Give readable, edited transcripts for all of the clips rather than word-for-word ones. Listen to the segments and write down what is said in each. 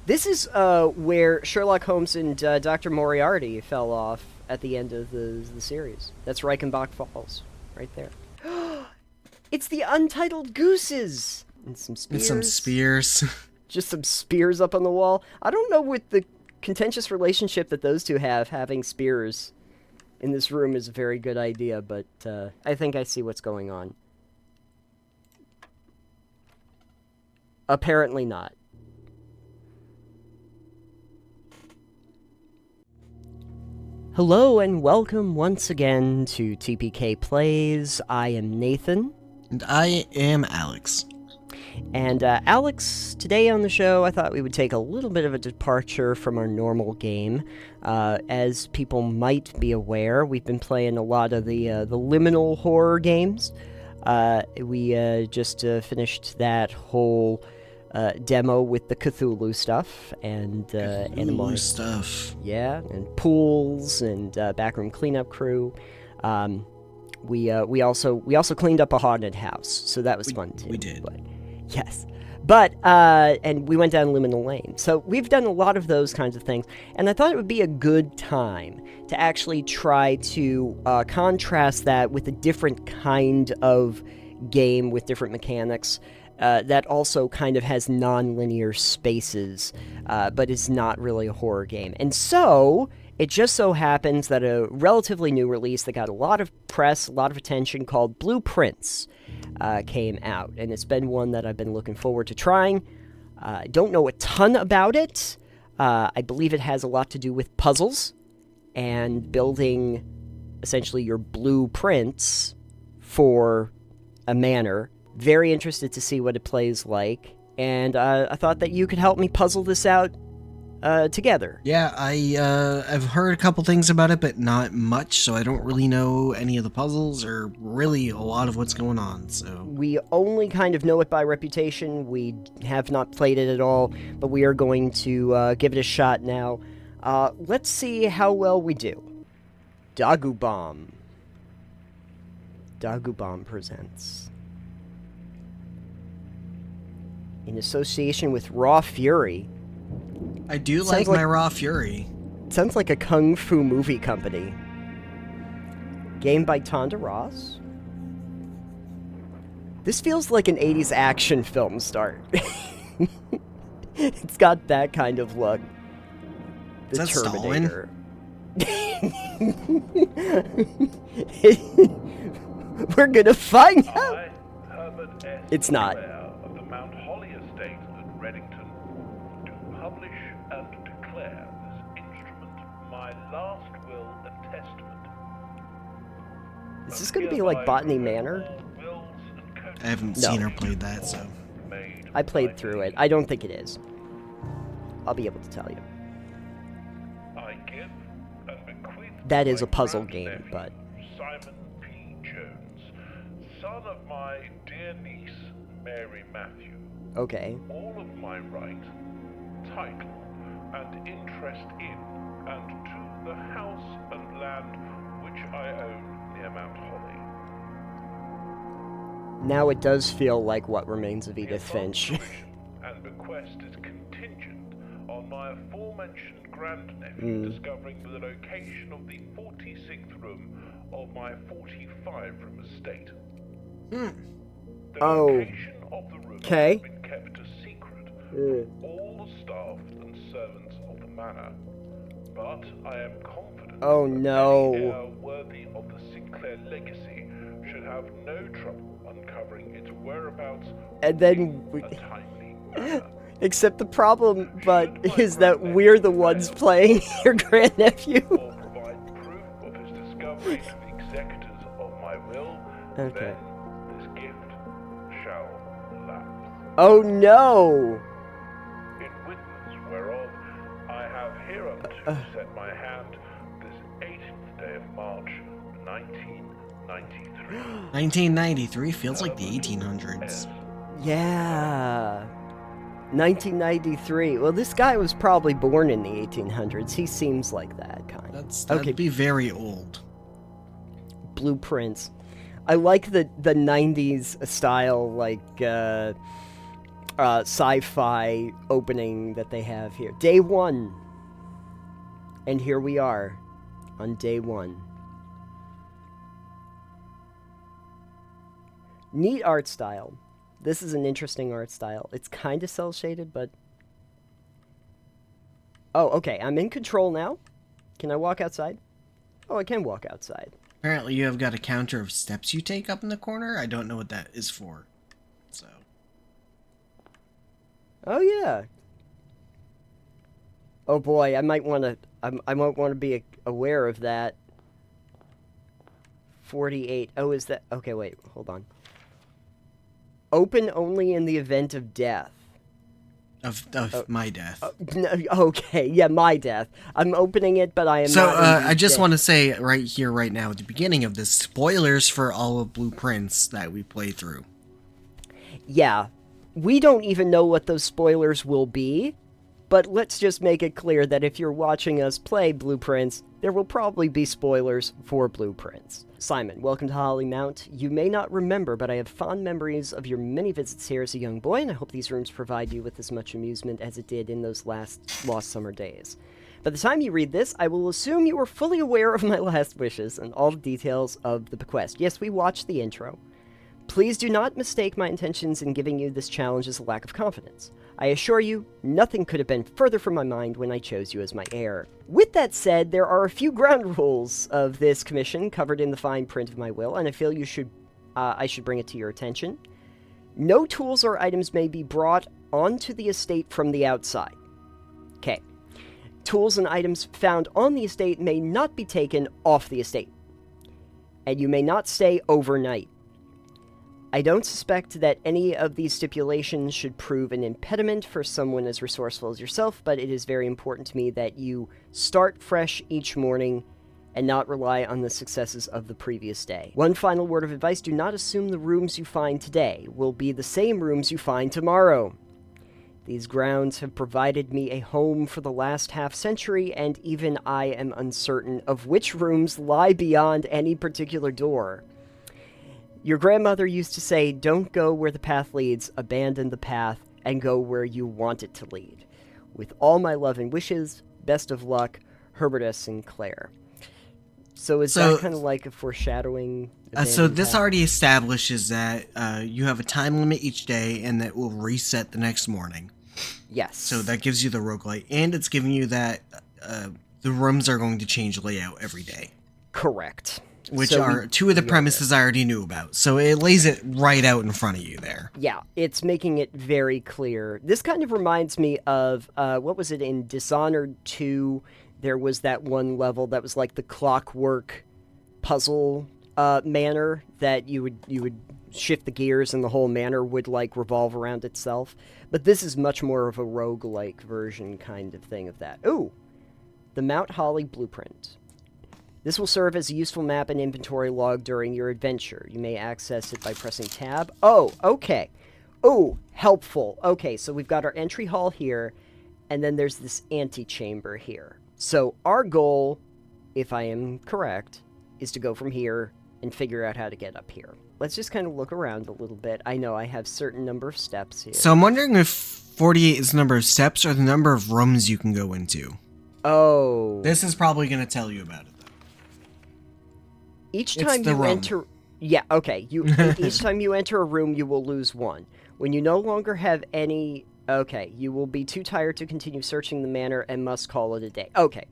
This is where Sherlock Holmes and Dr. Moriarty fell off at the end of the series. That's Reichenbach Falls, right there. It's the Untitled Gooses! And some spears. And some spears. Just some spears up on the wall. I don't know what the contentious relationship that those two have, having spears in this room is a very good idea, but I think I see what's going on. Apparently not. Hello and welcome once again to TPK Plays. I am Nathan. And I am Alex. And Alex, today on the show, I thought we would take a little bit of a departure from our normal game. As people might be aware, we've been playing a lot of the liminal horror games. We just finished that whole demo with the Cthulhu stuff and Cthulhu stuff. Yeah, and pools and backroom cleanup crew. We also cleaned up a haunted house, so that was fun too. We did. Yes. But, and we went down Liminal Lane. So we've done a lot of those kinds of things, and I thought it would be a good time to actually try to contrast that with a different kind of game with different mechanics that also kind of has non-linear spaces, but is not really a horror game. And so, it just so happens that a relatively new release that got a lot of press, a lot of attention, called Blueprints, came out, and it's been one that I've been looking forward to trying. I don't know a ton about it. I believe it has a lot to do with puzzles and building essentially your blueprints for a manor. Very interested to see what it plays like, and I thought that you could help me puzzle this out together. Yeah, I've heard a couple things about it, but not much, so I don't really know any of the puzzles or really a lot of what's going on, so... We only kind of know it by reputation. We have not played it at all, but we are going to give it a shot now. Let's see how well we do. Dagubomb. Dagubomb presents. In association with Raw Fury. I do like my Raw Fury. Sounds like a kung fu movie company. Game by Tonda Ross. This feels like an 80s action film start. It's got that kind of look. The Is that Terminator. We're gonna find out. It's not. Is this going to be like Botany Manor? I haven't seen or played that, so... I played through it. I don't think it is. I'll be able to tell you. That is a puzzle game, but... Simon P. Jones, son of my dear niece, Mary Matthew. Okay. All of my right, title, and interest in, and to the house and land which I own near Mount Holly. Now it does feel like What Remains of Edith Finch. And bequest is contingent on my aforementioned grandnephew discovering the location of the 46th room of my 45-room estate. The location of the room has been kept a secret from all the staff and servants of the manor. But I am confident that any heir worthy of the Sinclair legacy should have no trouble uncovering its whereabouts and then in a timely manner. Except the problem, is that we're the ones playing your grandnephew. Or provide proof of his discovery to the executors of my will, then this gift shall lapse. Oh no! In witness whereof I have hereunto set my hand this 18th day of March, 1993. 1993 feels like the 1800s. Yeah. 1993. Well, this guy was probably born in the 1800s. He seems like that kind. That'd be very old. Blueprints. I like the 90s style, like, sci-fi opening that they have here. Day 1. And here we are on day 1. Neat art style. This is an interesting art style. It's kind of cel-shaded, but... Oh, okay. I'm in control now. Can I walk outside? Oh, I can walk outside. Apparently you have got a counter of steps you take up in the corner. I don't know what that is for. So. Oh, yeah. Oh, boy. I might want to... I might want to be aware of that. 48. Oh, is that... Okay, wait. Hold on. Open only in the event of death. Of my death. Okay, yeah, my death. I'm opening it, but I am So, not I just dead. want to say right here, right now, at the beginning of this, spoilers for all of Blueprints that we play through. Yeah. We don't even know what those spoilers will be, but let's just make it clear that if you're watching us play Blueprints, there will probably be spoilers for Blueprints. Simon, welcome to Holly Mount. You may not remember, but I have fond memories of your many visits here as a young boy, and I hope these rooms provide you with as much amusement as it did in those last lost summer days. By the time you read this, I will assume you are fully aware of my last wishes and all the details of the bequest. Yes, we watched the intro. Please do not mistake my intentions in giving you this challenge as a lack of confidence. I assure you, nothing could have been further from my mind when I chose you as my heir. With that said, there are a few ground rules of this commission covered in the fine print of my will, and I feel I should bring it to your attention. No tools or items may be brought onto the estate from the outside. Okay. Tools and items found on the estate may not be taken off the estate. And you may not stay overnight. I don't suspect that any of these stipulations should prove an impediment for someone as resourceful as yourself, but it is very important to me that you start fresh each morning and not rely on the successes of the previous day. One final word of advice, do not assume the rooms you find today will be the same rooms you find tomorrow. These grounds have provided me a home for the last half-century, and even I am uncertain of which rooms lie beyond any particular door. Your grandmother used to say, don't go where the path leads, abandon the path, and go where you want it to lead. With all my love and wishes, best of luck, Herbert S. Sinclair. So is that kind of like a foreshadowing? So this already establishes that you have a time limit each day, and that will reset the next morning. Yes. So that gives you the roguelite, and it's giving you that the rooms are going to change layout every day. Correct. Which are two of the premises I already knew about. So it lays it right out in front of you there. Yeah, it's making it very clear. This kind of reminds me of, what was it, in Dishonored 2, there was that one level that was like the clockwork puzzle manor that you would shift the gears and the whole manor would like revolve around itself. But this is much more of a roguelike version kind of thing of that. Ooh, the Mount Holly Blueprint. This will serve as a useful map and inventory log during your adventure. You may access it by pressing tab. Oh, okay. Oh, helpful. Okay, so we've got our entry hall here, and then there's this antechamber here. So our goal, if I am correct, is to go from here and figure out how to get up here. Let's just kind of look around a little bit. I know I have a certain number of steps here. So I'm wondering if 48 is the number of steps or the number of rooms you can go into. Oh. This is probably going to tell you about it. Each time you enter... Yeah, okay. Each time you enter a room, you will lose 1. When you no longer have any... Okay, you will be too tired to continue searching the manor and must call it a day. Okay.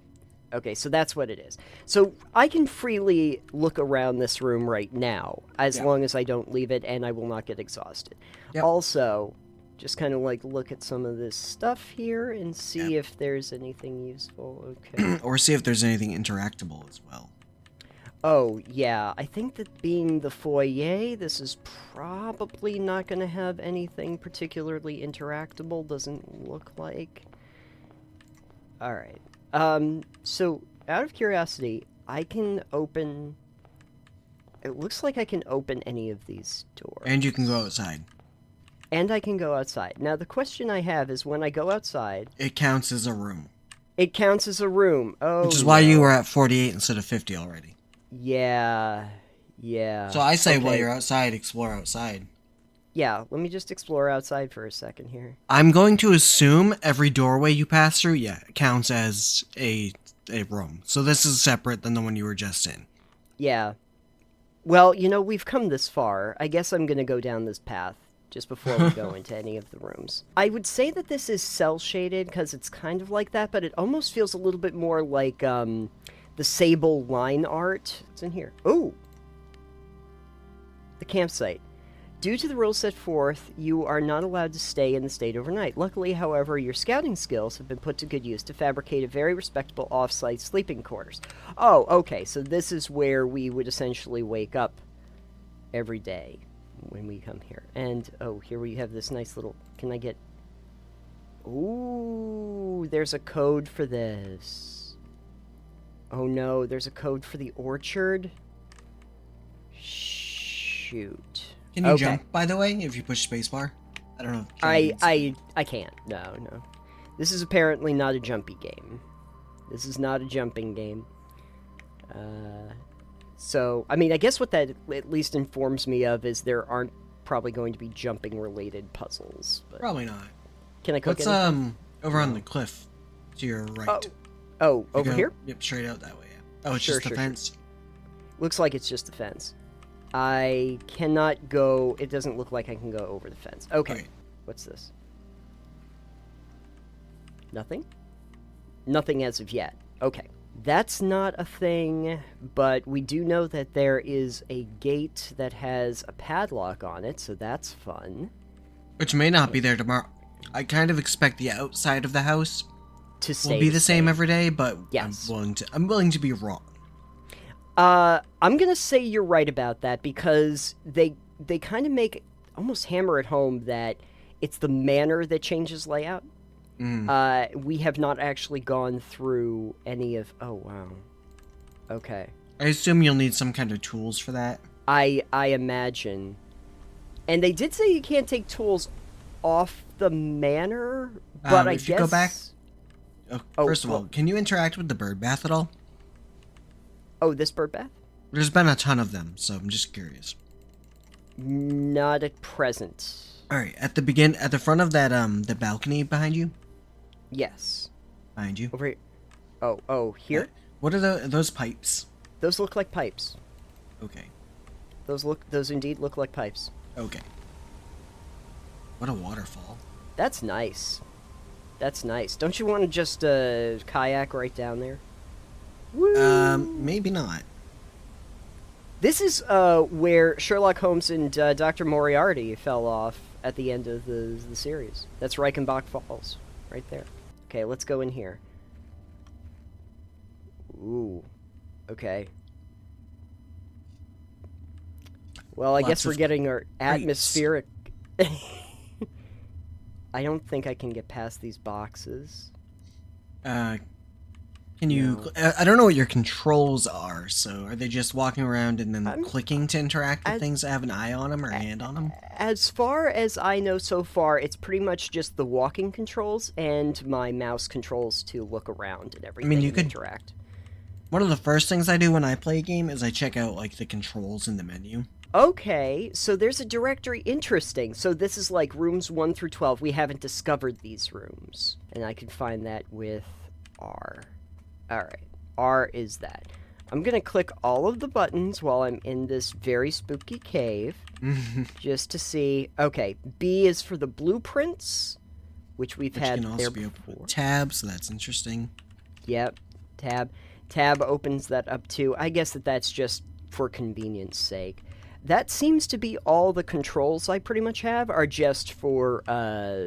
Okay, so that's what it is. So I can freely look around this room right now, as long as I don't leave it, and I will not get exhausted. Yep. Also, just kind of like look at some of this stuff here and see if there's anything useful. Okay. Or see if there's anything interactable as well. Oh, yeah. I think that being the foyer, this is probably not going to have anything particularly interactable. Doesn't look like. Alright. So, out of curiosity, I can open... It looks like I can open any of these doors. And you can go outside. And I can go outside. Now, the question I have is when I go outside... It counts as a room. It counts as a room. Oh, which is why you were at 48 instead of 50 already. Yeah. So I say while you're outside, explore outside. yeah, let me just explore outside for a second here. I'm going to assume every doorway you pass through, counts as a room. So this is separate than the one you were just in. Yeah. Well, we've come this far. I guess I'm going to go down this path just before we go into any of the rooms. I would say that this is cel-shaded because it's kind of like that, but it almost feels a little bit more like the Sable line art. It's in here. Oh! The campsite. Due to the rules set forth, you are not allowed to stay in the state overnight. Luckily, however, your scouting skills have been put to good use to fabricate a very respectable off-site sleeping quarters. Oh, okay, so this is where we would essentially wake up every day when we come here. And, oh, here we have this nice little... Can I get... Ooh, there's a code for this. Oh no, there's a code for the orchard? Shoot. Can you jump, by the way, if you push spacebar? I don't know. I can't. No. This is apparently not a jumpy game. This is not a jumping game. So, I mean, I guess what that at least informs me of is there aren't probably going to be jumping-related puzzles. But probably not. Can I click What's, anything? over on the cliff to your right? Oh, over here? Yep, straight out that way, yeah. Oh, it's Sure, just the sure. fence? Looks like it's just the fence. I cannot go... It doesn't look like I can go over the fence. Okay. What's this? Nothing? Nothing as of yet. Okay. That's not a thing, but we do know that there is a gate that has a padlock on it, so that's fun. Which may not be there tomorrow. I kind of expect the outside of the house To stay will be the same every day, but Yes. I'm willing to be wrong. I'm gonna say you're right about that because they kind of make almost hammer it home that it's the manor that changes layout. We have not actually gone through any of... Oh, wow. Okay. I assume you'll need some kind of tools for that. I imagine. And they did say you can't take tools off the manor, but I if guess... you go back... First of well- all, can you interact with the bird bath at all? Oh, this bird bath? There's been a ton of them, so I'm just curious. Not at present. Alright, at the front of that, the balcony behind you? Yes. Behind you? Over here. Oh, here? What are those pipes? Those look like pipes. Okay. Those indeed look like pipes. Okay. What a waterfall. That's nice. That's nice. Don't you want to just kayak right down there? Woo! Maybe not. This is where Sherlock Holmes and Dr. Moriarty fell off at the end of the series. That's Reichenbach Falls, right there. Okay, let's go in here. Ooh. Okay. Well, I guess we're getting our atmospheric... I don't think I can get past these boxes. Can you... No. I don't know what your controls are, so are they just walking around and then clicking to interact with things that have an eye on them or a hand on them? As far as I know so far, it's pretty much just the walking controls and my mouse controls to look around and everything you and could- interact. One of the first things I do when I play a game is I check out, like, the controls in the menu. Okay, so there's a directory. Interesting. So this is like rooms 1 through 12. We haven't discovered these rooms. And I can find that with R. Alright, R is that. I'm gonna click all of the buttons while I'm in this very spooky cave. Just to see... Okay, B is for the blueprints, which we've had can also there be before. open with tab, so that's interesting. Yep, tab. Tab opens that up too. I guess that's just for convenience sake. That seems to be all the controls I pretty much have are just for some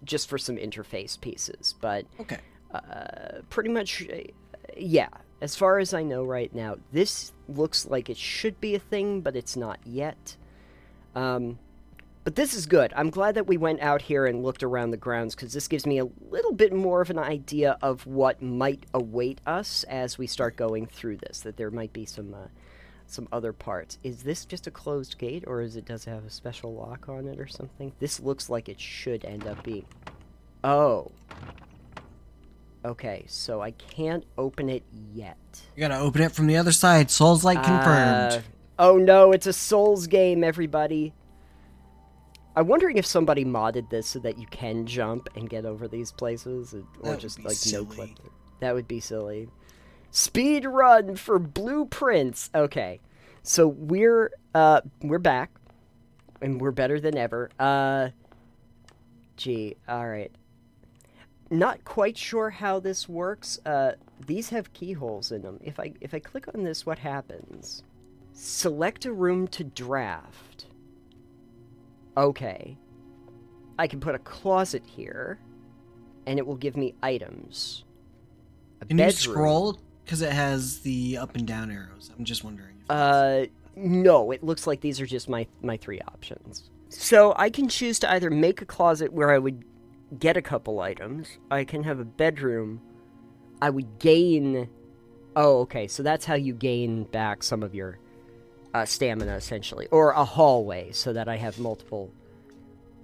interface pieces. But Okay. pretty much, yeah. As far as I know right now, this looks like it should be a thing, but it's not yet. But this is good. I'm glad that we went out here and looked around the grounds, because this gives me a little bit more of an idea of what might await us as we start going through this, that there might be some other parts. Is this just a closed gate, or does it have a special lock on it or something? This looks like it should end up being... Oh. Okay, so I can't open it yet. You gotta open it from the other side. Souls-like confirmed. Oh no, it's a Souls game, everybody. I'm wondering if somebody modded this so that you can jump and get over these places, or That would just be like no silly. clip. That would be silly. Speed run for blueprints. Okay, so we're back, and we're better than ever. Gee, all right. Not quite sure how this works. These have keyholes in them. If I click on this, what happens? Select a room to draft. Okay. I can put a closet here, and it will give me items. Can you scroll? Because it has the up and down arrows. I'm just wondering. No, it looks like these are just my 3 options. So I can choose to either make a closet where I would get a couple items. I can have a bedroom. I would gain... Oh, okay, so that's how you gain back some of your stamina, essentially. Or a hallway, so that I have multiple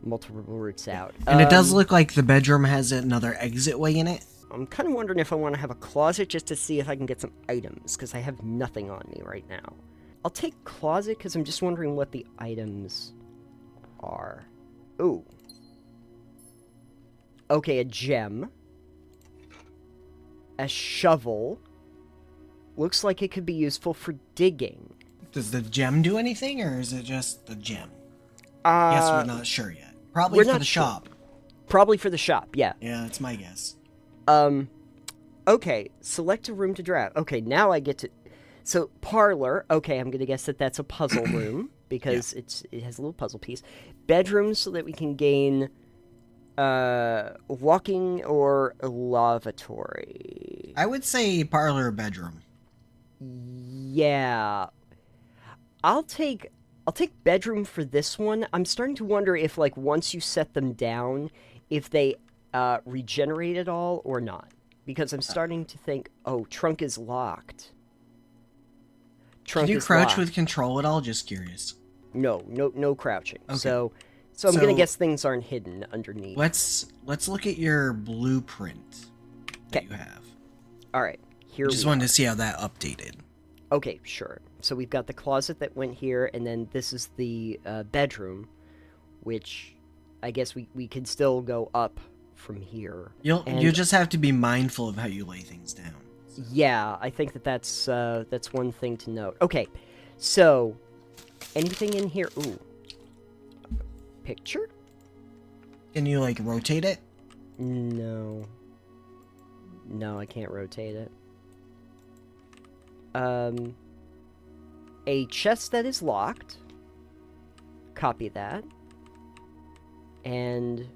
routes out. And it does look like the bedroom has another exit way in it. I'm kind of wondering if I want to have a closet just to see if I can get some items, because I have nothing on me right now. I'll take closet, because I'm just wondering what the items are. Ooh. Okay, a gem. A shovel. Looks like it could be useful for digging. Does the gem do anything, or is it just the gem? Guess we're not sure yet. Probably we're for not the sure. shop. Probably for the shop, yeah. Yeah, that's my guess. Okay, select a room to draft. Okay, now I get to... So, parlor. Okay, I'm gonna guess that that's a puzzle room, because it has a little puzzle piece. Bedroom, so that we can gain... walking or lavatory. I would say parlor or bedroom. Yeah. I'll take bedroom for this one. I'm starting to wonder if, like, once you set them down, if they regenerate at all or not. Because I'm starting to think, oh, trunk is locked. Trunk Can you is crouch locked. with control at all? Just curious. No crouching. Okay. So I'm gonna guess things aren't hidden underneath. Let's look at your blueprint that you have. All right, here Just we wanted are. to see how that updated. Okay, sure. So we've got the closet that went here, and then this is the bedroom, which I guess we could still go up from here. You And- just have to be mindful of how you lay things down. Yeah, I think that's one thing to note. Okay, so anything in here? Ooh, picture? Can you like rotate it? No, I can't rotate it. A chest that is locked. Copy that. And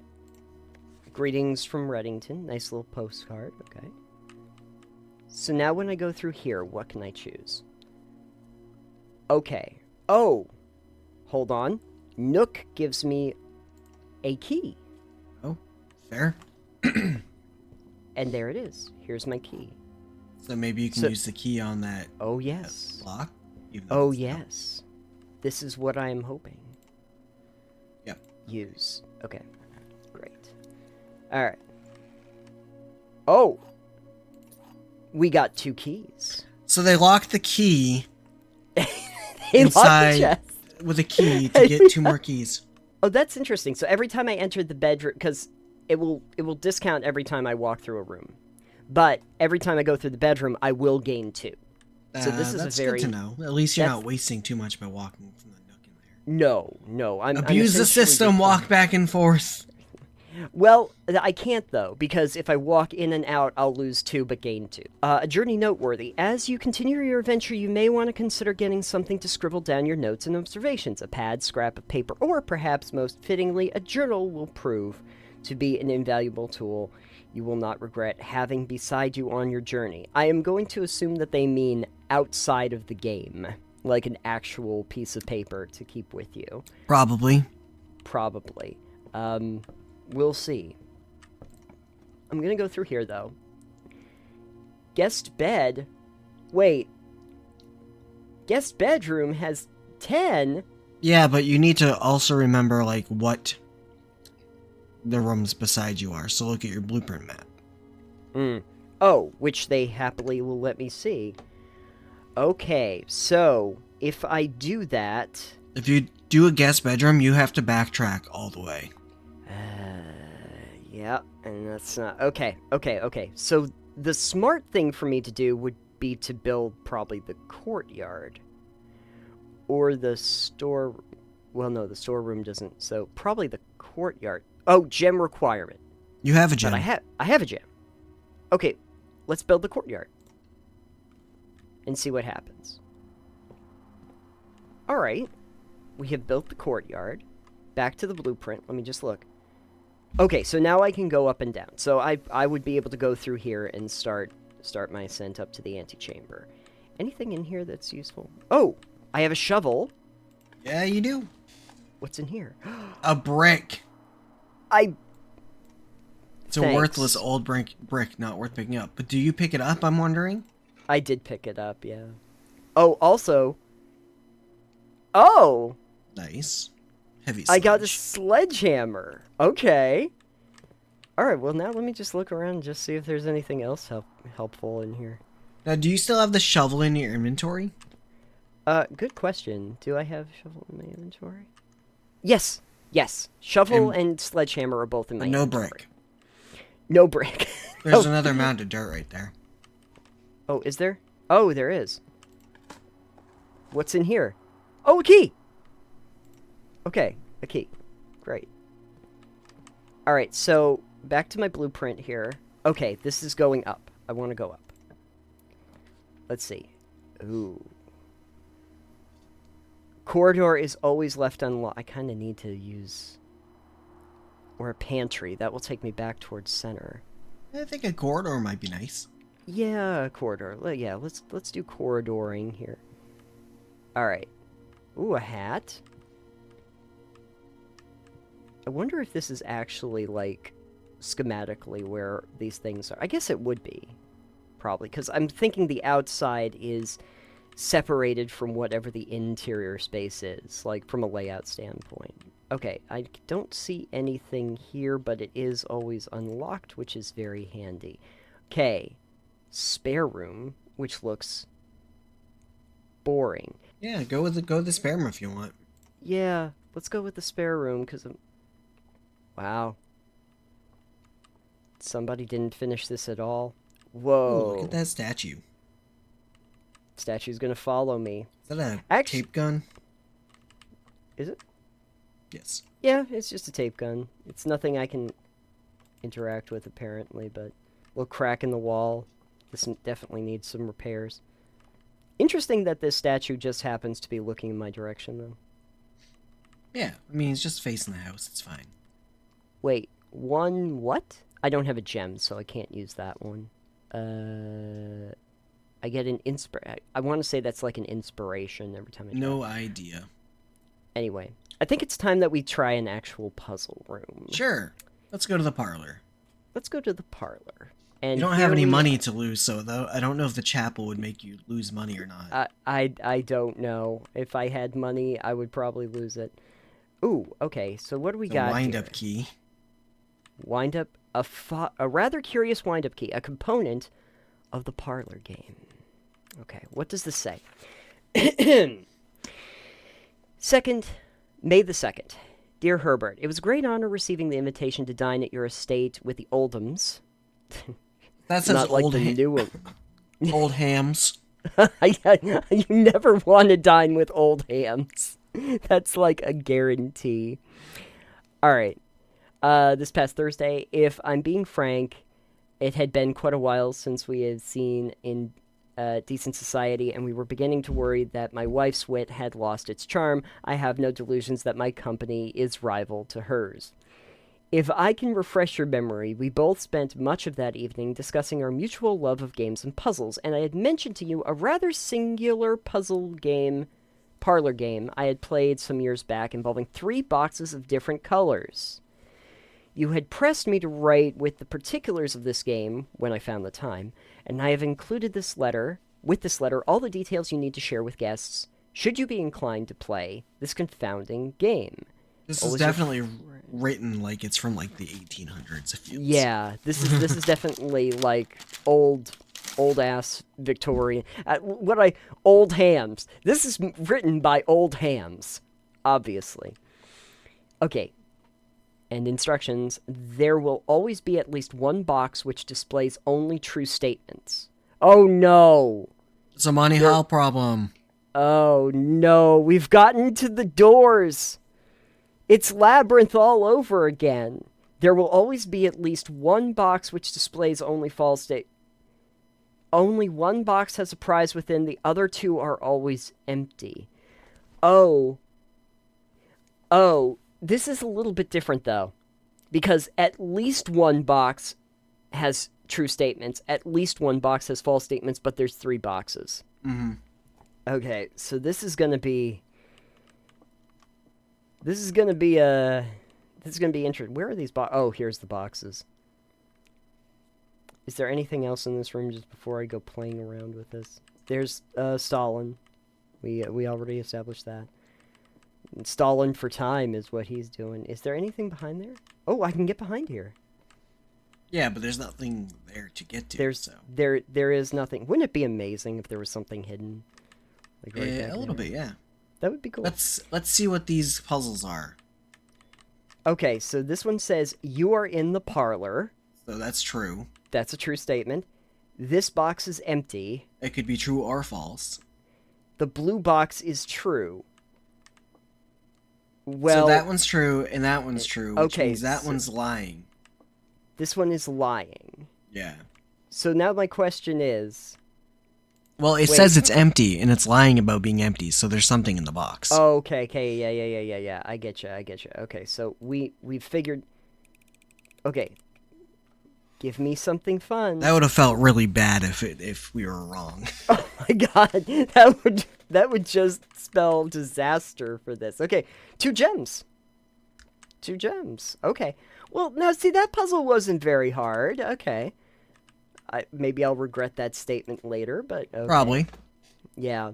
greetings from Reddington. Nice little postcard. Okay. So now when I go through here, what can I choose? Okay. Oh! Hold on. Nook gives me a key. Oh, fair. And there it is. Here's my key. So maybe you can use the key on that Oh, yes. block. even though Oh, it's not. yes. This is what I am hoping. Yep. Use. Okay. Great. Alright. Oh! We got 2 keys. So they locked the key They locked the inside chest. with a key to get 2 more keys. Oh, that's interesting. So every time I enter the bedroom, because it will discount every time I walk through a room, but every time I go through the bedroom, I will gain 2. So this is that's a very good to know. At least you're that's- not wasting too much by walking from the nook in there. no. I'm Abuse the essentially system. Walk back and forth. Well, I can't, though, because if I walk in and out, I'll lose 2 but gain 2. A journey noteworthy. As you continue your adventure, you may want to consider getting something to scribble down your notes and observations. A pad, scrap of paper, or perhaps most fittingly, a journal will prove to be an invaluable tool you will not regret having beside you on your journey. I am going to assume that they mean outside of the game, like an actual piece of paper to keep with you. Probably. Probably. We'll see. I'm gonna go through here, though. Guest bed? Wait. Guest bedroom has 10? Yeah, but you need to also remember, like, what the rooms beside you are. So look at your blueprint map. Oh, which they happily will let me see. Okay, so if I do that... If you do a guest bedroom, you have to backtrack all the way. Yeah, and that's not... Okay. So the smart thing for me to do would be to build probably the courtyard. Or the store... Well, no, the storeroom doesn't, so probably the courtyard. Oh, gem requirement. You have a gem. But I have a gem. Okay, let's build the courtyard. And see what happens. Alright. We have built the courtyard. Back to the blueprint. Let me just look. Okay, so now I can go up and down. So I would be able to go through here and start my ascent up to the antechamber. Anything in here that's useful? Oh! I have a shovel. Yeah, you do. What's in here? A brick. It's a worthless old brick, not worth picking up. But do you pick it up, I'm wondering? I did pick it up, yeah. Oh, also... Oh! Nice. Heavy I got a sledge. sledgehammer. Okay. Alright, well now let me just look around and just see if there's anything else helpful in here. Now, do you still have the shovel in your inventory? Good question. Do I have a shovel in my inventory? Yes. Shovel and sledgehammer are both in my inventory. Brick. No brick. There's another mound of dirt right there. Oh, is there? Oh, there is. What's in here? Oh, a key! Okay, a key. Great. Alright, so back to my blueprint here. Okay, this is going up. I want to go up. Let's see. Ooh. Corridor is always left unlocked. I kind of need to use... Or a pantry. That will take me back towards center. I think a corridor might be nice. Yeah, a corridor. Yeah, let's do corridoring here. Alright. Ooh, a hat. I wonder if this is actually, like, schematically where these things are. I guess it would be. Probably. Because I'm thinking the outside is separated from whatever the interior space is. Like, from a layout standpoint. Okay, I don't see anything here, but it is always unlocked, which is very handy. Okay. Spare room, which looks boring. Yeah, go with the spare room if you want. Yeah, let's go with the spare room, because wow. Somebody didn't finish this at all. Whoa. Ooh, look at that statue. Statue's gonna follow me. Is that a tape gun? Is it? Yes. Yeah, it's just a tape gun. It's nothing I can interact with, apparently, but a little crack in the wall. This definitely needs some repairs. Interesting that this statue just happens to be looking in my direction, though. Yeah, I mean, it's just facing the house. It's fine. Wait, one what? I don't have a gem, so I can't use that one. I get an I want to say that's like an inspiration every time I try. No idea. Anyway, I think it's time that we try an actual puzzle room. Sure. Let's go to the parlor. Let's go to the parlor. And you don't have any money to lose, so though I don't know if the chapel would make you lose money or not. I don't know. If I had money, I would probably lose it. Ooh, okay. So what do we got? Wind-up key. Wind-up, a rather curious wind-up key, a component of the parlor game. Okay, what does this say? May the 2nd. Dear Herbert, it was a great honor receiving the invitation to dine at your estate with the Oldhams. That sounds not like old the new one. Old hams. You never want to dine with old hams. That's like a guarantee. Alright. This past Thursday, if I'm being frank, it had been quite a while since we had seen in decent society, and we were beginning to worry that my wife's wit had lost its charm. I have no delusions that my company is rival to hers. If I can refresh your memory, we both spent much of that evening discussing our mutual love of games and puzzles, and I had mentioned to you a rather singular puzzle game, parlor game, I had played some years back involving 3 boxes of different colors. You had pressed me to write with the particulars of this game when I found the time, and I have included with this letter all the details you need to share with guests, should you be inclined to play this confounding game. This is definitely written like it's from like the 1800s. Yeah, this is definitely like old ass Victorian. Old hams. This is written by old hams. Obviously. Okay. And instructions. There will always be at least one box which displays only true statements. Oh no! It's a Money Hall problem. Oh no, we've gotten to the doors! It's Labyrinth all over again. There will always be at least one box which displays only false state. Only one box has a prize within, the other two are always empty. Oh. Oh, this is a little bit different though. Because at least one box has true statements, at least one box has false statements, but there's 3 boxes. Mm-hmm. Okay, so this is gonna be... This is gonna be interesting. Where are these oh, here's the boxes. Is there anything else in this room just before I go playing around with this? There's, Stalin. We already established that. And Stalin for time is what he's doing. Is there anything behind there? Oh, I can get behind here. Yeah, but there's nothing there to get to. There is nothing. Wouldn't it be amazing if there was something hidden? Like right back a little there? bit, yeah. That would be cool. Let's see what these puzzles are. Okay, so this one says, you are in the parlor. So that's true. That's a true statement. This box is empty. It could be true or false. The blue box is true. Well, so that one's true, and that one's true, which okay, means that one's lying. This one is lying. Yeah. So now my question is... Well, it says it's empty, and it's lying about being empty, so there's something in the box. Oh, okay, yeah. I get you. Okay, so we've figured... Okay. Give me something fun. That would have felt really bad if we were wrong. Oh my god, that would just spell disaster for this. Okay, 2 gems. 2 gems. Okay. Well, now see, that puzzle wasn't very hard. Okay. Maybe I'll regret that statement later, but okay. Probably. Yeah.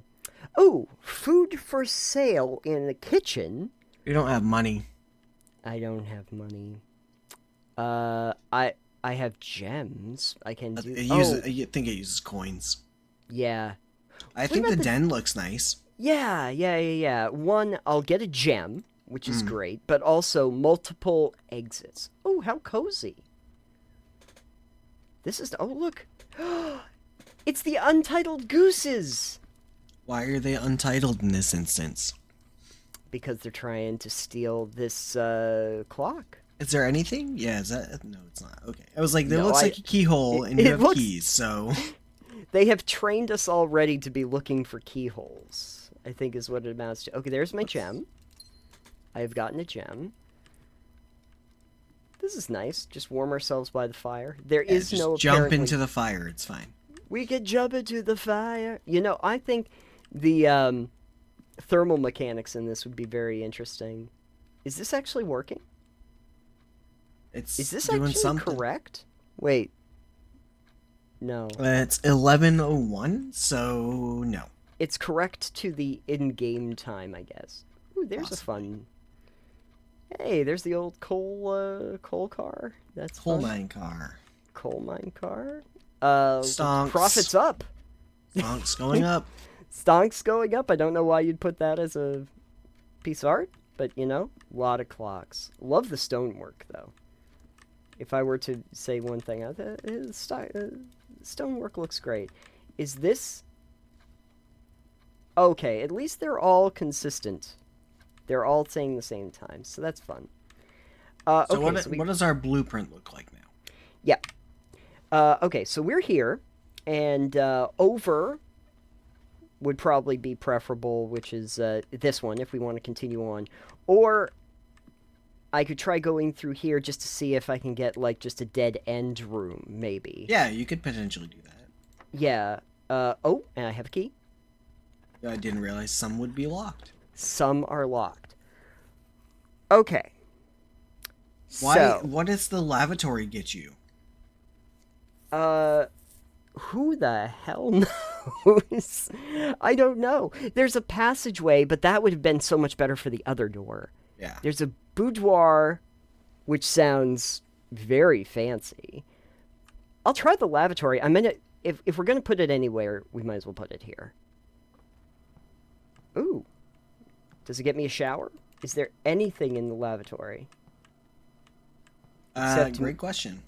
Oh, food for sale in the kitchen. You don't have money. I don't have money. I have gems. I can do... I think it uses coins. Yeah. I think the den looks nice. Yeah. One, I'll get a gem, which is great, but also multiple exits. Oh, how cozy. This is... Oh, look. It's the Untitled Gooses! Why are they untitled in this instance? Because they're trying to steal this, clock. Is there anything? Yeah, is that... No, it's not. Okay. I was like, that No, looks like a keyhole, and you have keys, so... They have trained us already to be looking for keyholes, I think is what it amounts to. Okay, there's my gem. I have gotten a gem. This is nice. Just warm ourselves by the fire. There is just no jump apparently... into the fire. It's fine. We could jump into the fire. You know, I think the thermal mechanics in this would be very interesting. Is this actually working? Is this doing actually something. correct? Wait. No. It's 11:01, so no. It's correct to the in-game time, I guess. Ooh, there's Possibly. a fun... Hey, there's the old coal car. That's Coal fun. mine car. Coal mine car. Stonks. Profits up. Stonks going up. Stonks going up. I don't know why you'd put that as a piece of art, but you know, a lot of clocks. Love the stonework though. If I were to say one thing, stonework looks great. Is this... Okay, at least they're all consistent. They're all saying the same time, so that's fun. So what does our blueprint look like now? Yeah. Okay, so we're here, and over would probably be preferable, which is this one, if we want to continue on. Or I could try going through here just to see if I can get, like, just a dead-end room, maybe. Yeah, you could potentially do that. Yeah. Oh, and I have a key. I didn't realize some would be locked. Some are locked. Okay. Why? So, what does the lavatory get you? who the hell knows? I don't know. There's a passageway, but that would have been so much better for the other door. Yeah. There's a boudoir, which sounds very fancy. I'll try the lavatory. I'm gonna... If we're gonna put it anywhere, we might as well put it here. Ooh. Does it get me a shower? Is there anything in the lavatory? Except, Great question.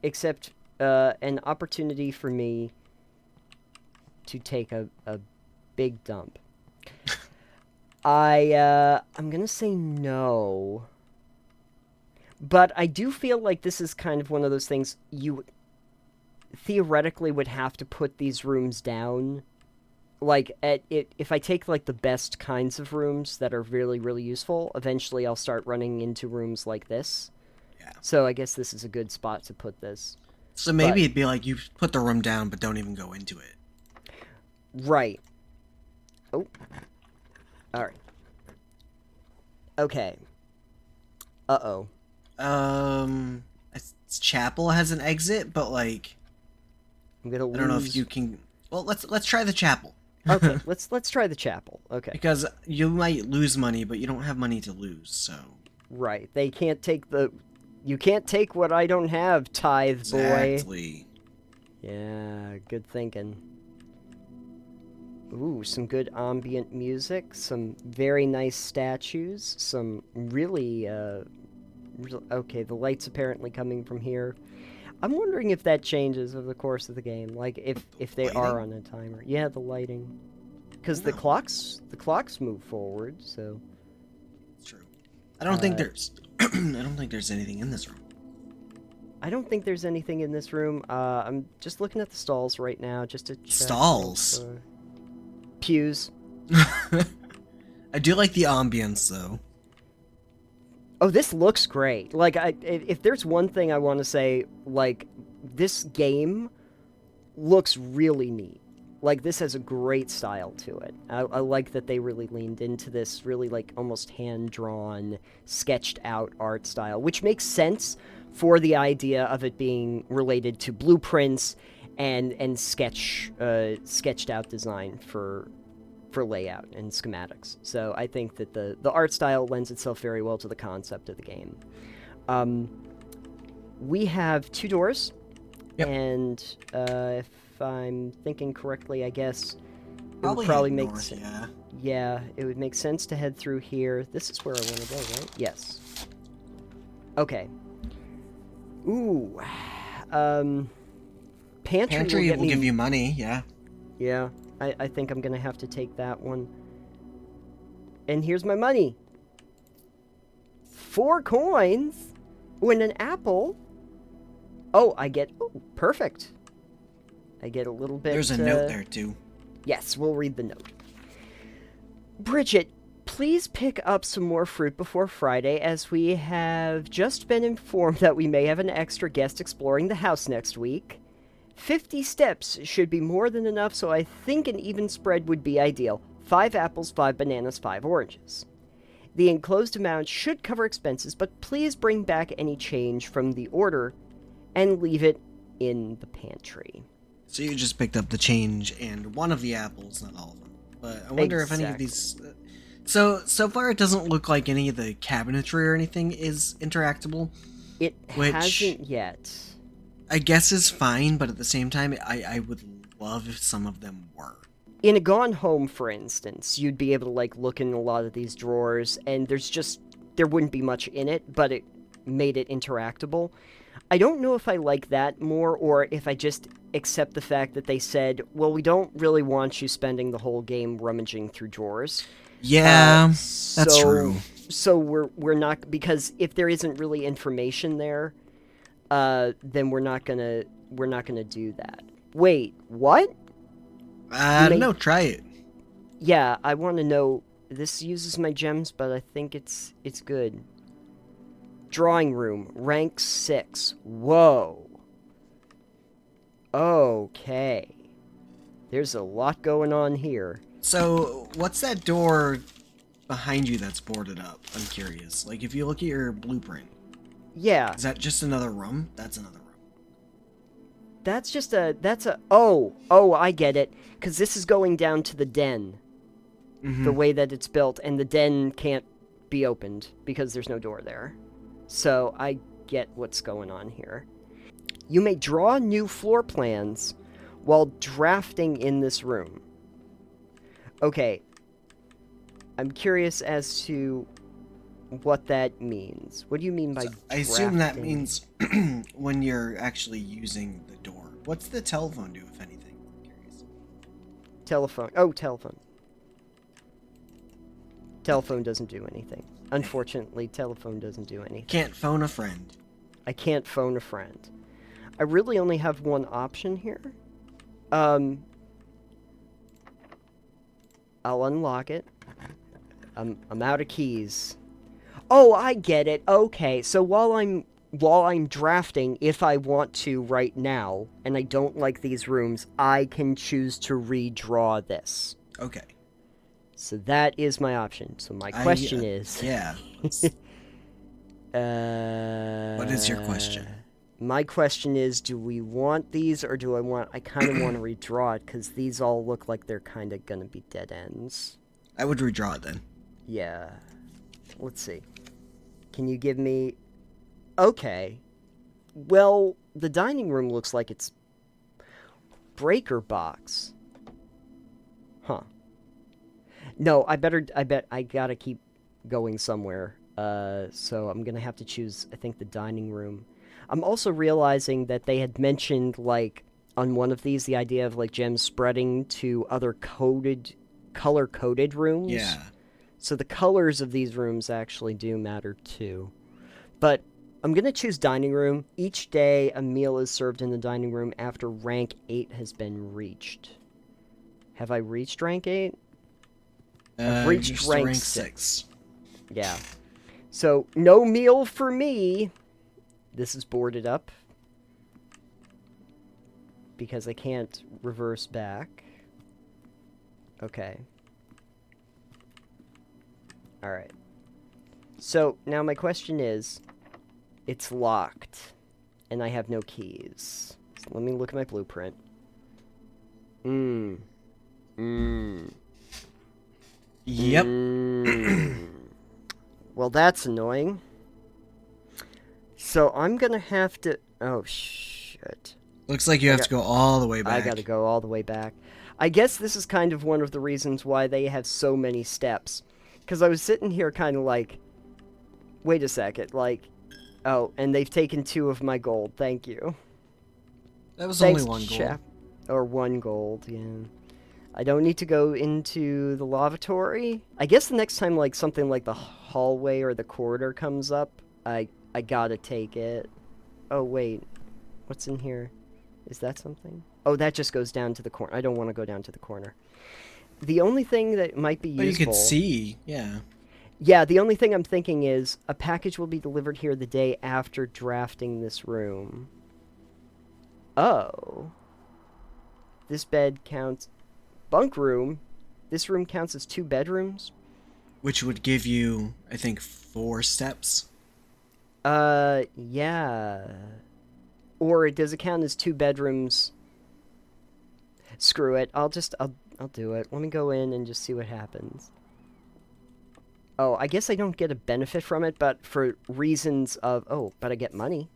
except an opportunity for me to take a big dump. I'm gonna say no. But I do feel like this is kind of one of those things you theoretically would have to put these rooms down. Like, if I take, like, the best kinds of rooms that are really, really useful, eventually I'll start running into rooms like this. Yeah. So I guess this is a good spot to put this. So maybe it'd be like you put the room down, but don't even go into it. Right. Oh. Alright. Okay. Uh-oh. Chapel has an exit, but like, I'm gonna lose... I don't know if you can. Well, let's try the chapel. Okay, let's try the chapel. Okay. Because you might lose money, but you don't have money to lose, so. Right. They can't take the... You can't take what I don't have, tithe boy. Exactly. Yeah, good thinking. Ooh, some good ambient music, some very nice statues, some really, okay, the light's apparently coming from here. I'm wondering if that changes over the course of the game, like, if they are on a timer. Yeah, the lighting. Because the clocks move forward, so... It's true. I don't think there's... I don't think there's anything in this room. I don't think there's anything in this room. I'm just looking at the stalls right now, just to check. Stalls? Pews. I do like the ambience, though. Oh, this looks great. Like, if there's one thing I want to say, like, this game looks really neat. Like, this has a great style to it. I like that they really leaned into this really, like, almost hand-drawn, sketched-out art style, which makes sense for the idea of it being related to blueprints and sketched-out design for layout and schematics. So I think that the art style lends itself very well to the concept of the game. We have 2 doors, and if I'm thinking correctly, I guess it would probably make sense. Yeah, it would make sense to head through here. This is where I want to go, right? Yes. Okay. Ooh. Pantry will give you money, yeah. Yeah. I think I'm gonna have to take that one. And here's my money. 4 coins? Oh, and an apple? Oh, I get... Oh, perfect. I get a little bit... There's a note there, too. Yes, we'll read the note. Bridget, please pick up some more fruit before Friday, as we have just been informed that we may have an extra guest exploring the house next week. 50 steps should be more than enough, so I think an even spread would be ideal. 5 apples, 5 bananas, 5 oranges. The enclosed amount should cover expenses, but please bring back any change from the order and leave it in the pantry. So you just picked up the change and one of the apples, not all of them. But I wonder if any of these... So far it doesn't look like any of the cabinetry or anything is interactable. It hasn't yet. I guess is fine, but at the same time, I would love if some of them were. In a Gone Home, for instance, you'd be able to, like, look in a lot of these drawers, and there wouldn't be much in it, but it made it interactable. I don't know if I like that more, or if I just accept the fact that they said, well, we don't really want you spending the whole game rummaging through drawers. Yeah, that's true. So we're not, because if there isn't really information there, then we're not gonna do that. Wait, what? I don't know, try it. Yeah, I want to know. This uses my gems, but I think it's good. Drawing room, rank 6. Whoa. Okay. There's a lot going on here. So, what's that door behind you that's boarded up? I'm curious. Like, if you look at your blueprint. Yeah. Is that just another room? That's another room. Oh, I get it. Because this is going down to the den. Mm-hmm. The way that it's built, and the den can't be opened because there's no door there. So I get what's going on here. You may draw new floor plans while drafting in this room. Okay. I'm curious as to what that means. What do you mean by I assume that drafting? means when you're actually using the door. What's the telephone do, if anything? I'm curious. Telephone. Oh, telephone. Telephone doesn't do anything. Unfortunately, telephone doesn't do anything. Can't phone a friend. I can't phone a friend. I really only have one option here. I'll unlock it. I'm out of keys. Oh, I get it. Okay, so while I'm drafting, if I want to right now, and I don't like these rooms, I can choose to redraw this. Okay. So that is my option. So my question is... Yeah. What is your question? My question is, do we want these, or do I kind of want to redraw it, because these all look like they're kind of going to be dead ends. I would redraw it then. Yeah. Let's see. Can you give me... Okay. Well, the dining room looks like it's... breaker box. Huh. No, I bet I gotta keep going somewhere. So I'm gonna have to choose, I think, the dining room. I'm also realizing that they had mentioned, like, on one of these, the idea of, like, gems spreading to other color-coded rooms. Yeah. So the colors of these rooms actually do matter, too. But I'm gonna choose dining room. Each day, a meal is served in the dining room after rank 8 has been reached. Have I reached rank 8? I've reached rank 6. Yeah. So, no meal for me. This is boarded up. Because I can't reverse back. Okay. Alright. So, now my question is, it's locked. And I have no keys. So let me look at my blueprint. Yep. Well, that's annoying. So I'm gonna have to... Oh, shit. Looks like you have to go all the way back. I gotta go all the way back. I guess this is kind of one of the reasons why they have so many steps. Because I was sitting here kind of like... Wait a second, like... Oh, and they've taken 2 of my gold. Thank you. That was Thanks, only 1 gold. Or 1 gold, yeah. I don't need to go into the lavatory. I guess the next time, like, something like the hallway or the corridor comes up, I gotta take it. Oh, wait. What's in here? Is that something? Oh, that just goes down to the corner. I don't want to go down to the corner. The only thing that might be useful... Well, you could see, yeah. Yeah, the only thing I'm thinking is a package will be delivered here the day after drafting this room. Oh. This bed counts... Bunk room? This room counts as 2 bedrooms? Which would give you, I think, 4 steps. Yeah. Or does it count as 2 bedrooms? Screw it. I'll do it. Let me go in and just see what happens. Oh, I guess I don't get a benefit from it, but for reasons of... Oh, but I get money.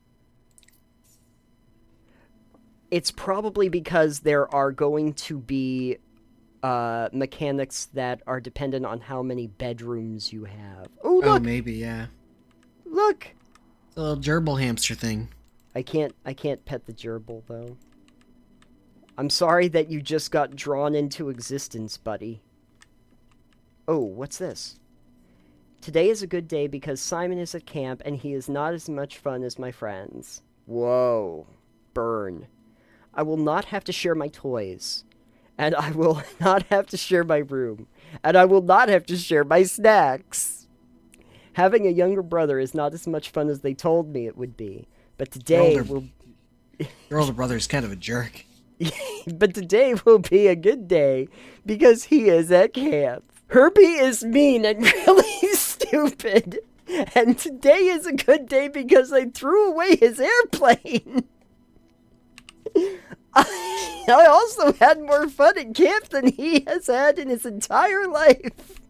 It's probably because there are going to be mechanics that are dependent on how many bedrooms you have. Oh, look! Oh, maybe, yeah. Look! It's a little gerbil hamster thing. I can't pet the gerbil, though. I'm sorry that you just got drawn into existence, buddy. Oh, what's this? Today is a good day because Simon is at camp and he is not as much fun as my friends. Whoa. Burn. I will not have to share my toys. And I will not have to share my room. And I will not have to share my snacks. Having a younger brother is not as much fun as they told me it would be. But today will... Your older brother is kind of a jerk. But today will be a good day because he is at camp. Herbie is mean and really stupid. And today is a good day because I threw away his airplane. I also had more fun at camp than he has had in his entire life.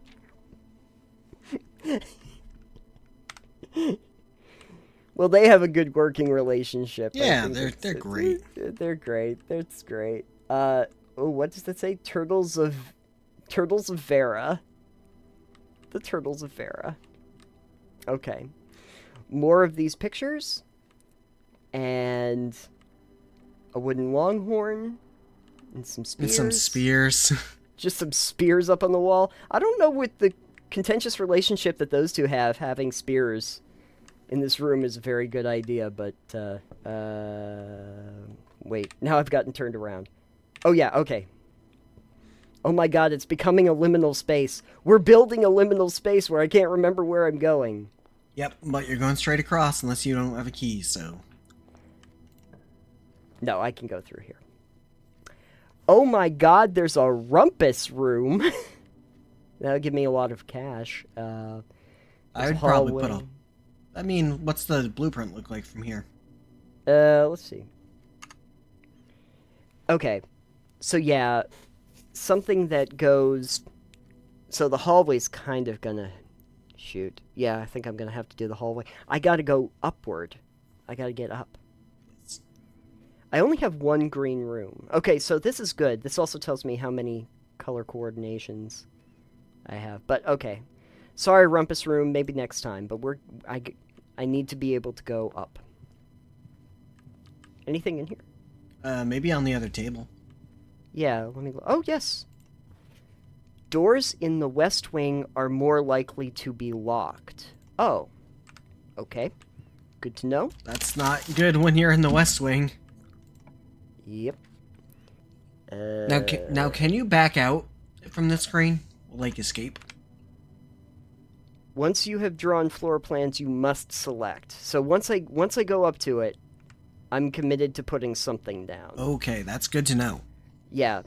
Well, they have a good working relationship. Yeah, they're great. They're great. That's great. Oh, what does that say? Turtles of Vera. The Turtles of Farah. Okay. More of these pictures. And a wooden longhorn. And some spears. And some spears. Just some spears up on the wall. I don't know what the contentious relationship that those two have, having spears in this room is a very good idea, but, wait, now I've gotten turned around. Oh yeah, okay. Oh my god, it's becoming a liminal space. We're building a liminal space where I can't remember where I'm going. Yep, but you're going straight across unless you don't have a key, so... No, I can go through here. Oh my god, there's a rumpus room. That'll give me a lot of cash. I would probably put a... I mean, what's the blueprint look like from here? Let's see. Okay. So yeah, something that goes... So the hallway's kind of gonna... Shoot. Yeah, I think I'm gonna have to do the hallway. I gotta go upward. I gotta get up. I only have one green room. Okay, so this is good. This also tells me how many color coordinations I have. But, okay. Sorry, Rumpus Room. Maybe next time. But I need to be able to go up. Anything in here? Maybe on the other table. Yeah, let me... Oh, yes. Doors in the West Wing are more likely to be locked. Oh. Okay. Good to know. That's not good when you're in the West Wing. Yep. Now, can you back out from the screen? Like, escape? Once you have drawn floor plans, you must select. So once I go up to it, I'm committed to putting something down. Okay, that's good to know. Yeah.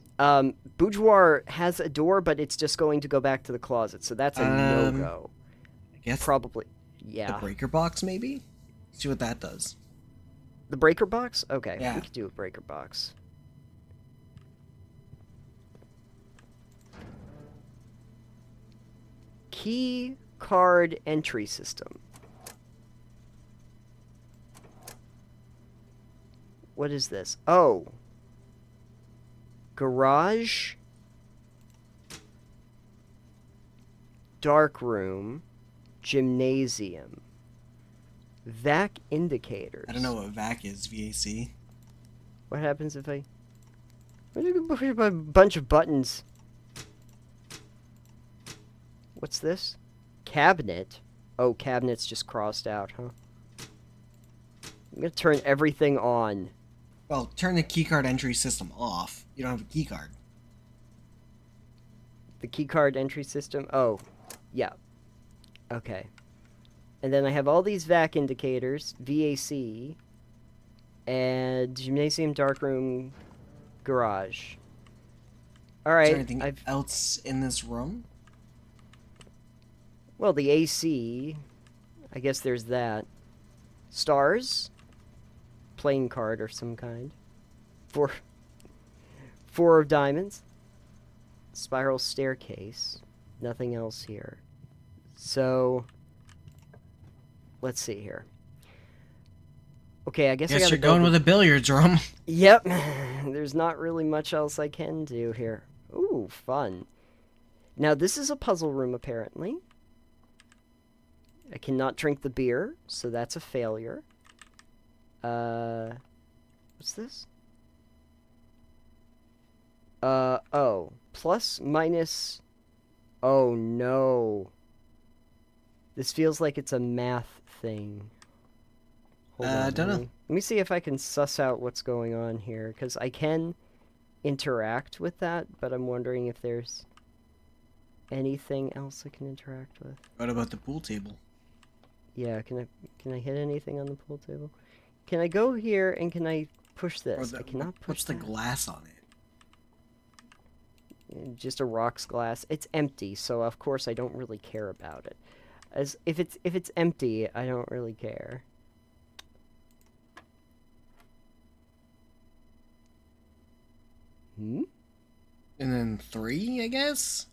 Boudoir has a door, but it's just going to go back to the closet, so that's a no-go. I guess probably. Yeah. The breaker box, maybe? See what that does. The breaker box? Okay, yeah. We could do a breaker box. Key card entry system. What is this? Oh. Garage. Dark room. Gymnasium. VAC indicators. I don't know what VAC is, VAC. What happens if I... Push a bunch of buttons. What's this? Cabinet? Oh, cabinet's just crossed out, huh? I'm gonna turn everything on. Well, turn the keycard entry system off. You don't have a keycard. The keycard entry system? Oh, yeah. Okay. And then I have all these VAC indicators, VAC, and gymnasium, darkroom, garage. Alright. Is there anything else in this room? Well, the AC, I guess there's that. Stars, playing card of some kind. Four of diamonds. Spiral staircase. Nothing else here. So... Let's see here. Okay, I guess I gotta you're going with a billiards room. Yep. There's not really much else I can do here. Ooh, fun. Now, this is a puzzle room, apparently. I cannot drink the beer, so that's a failure. What's this? Oh. Plus, minus... Oh, no. This feels like it's a math thing. Hold on, don't know. Let me see if I can suss out what's going on here, because I can interact with that, but I'm wondering if there's anything else I can interact with. What about the pool table? Yeah, can I hit anything on the pool table? Can I go here and can I push this? I cannot push What's the glass on it? Just a rocks glass. It's empty, so of course I don't really care about it. As if it's empty, I don't really care. Hmm? And then 3, I guess?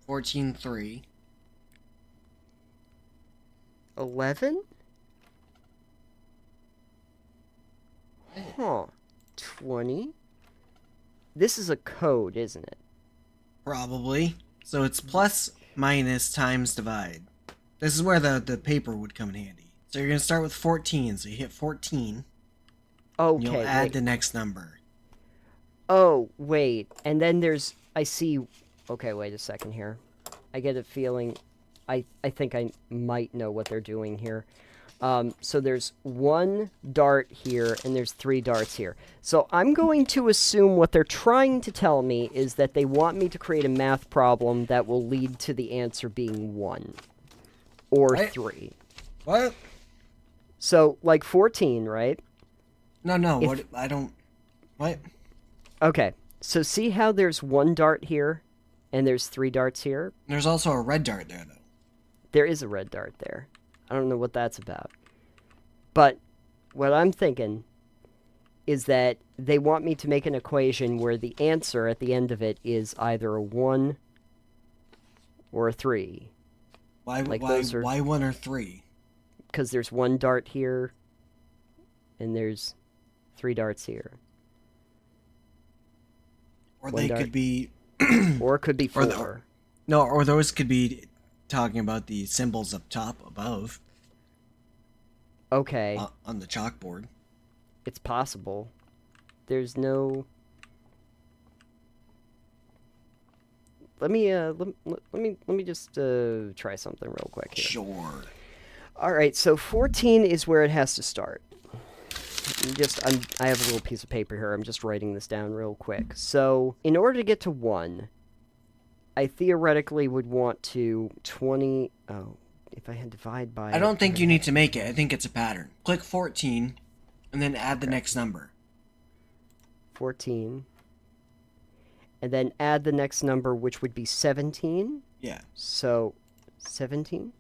14-3. 11? Huh. 20? This is a code, isn't it? Probably. So it's plus, minus, times, divide. This is where the paper would come in handy. So you're going to start with 14. So you hit 14. And you'll Okay, add wait. the next number. Oh, wait. And then there's... I see... Okay, wait a second here. I get a feeling... I think I might know what they're doing here. So there's 1 dart here, and there's 3 darts here. So I'm going to assume what they're trying to tell me is that they want me to create a math problem that will lead to the answer being 1. Or Right. 3. What? So, like 14, right? No, what? I don't... What? Okay, so see how there's 1 dart here, and there's 3 darts here? There's also a red dart there, though. There is a red dart there. I don't know what that's about. But what I'm thinking is that they want me to make an equation where the answer at the end of it is either a 1 or a 3. Why 1 or 3? Because there's 1 dart here, and there's 3 darts here. Or One they dart. could be... Or it could be 4. or those could be talking about the symbols up top, above, Okay, on the chalkboard. it's possible. There's no... Let me just try something real quick here. Sure. All right, so 14 is where it has to start. I have a little piece of paper here. I'm just writing this down real quick. So, in order to get to 1, I theoretically would want to 20... Oh, if I had divide by... I don't think you need to make it. I think it's a pattern. Click 14, and then add the next number. 14. And then add the next number, which would be 17. Yeah. So, 17?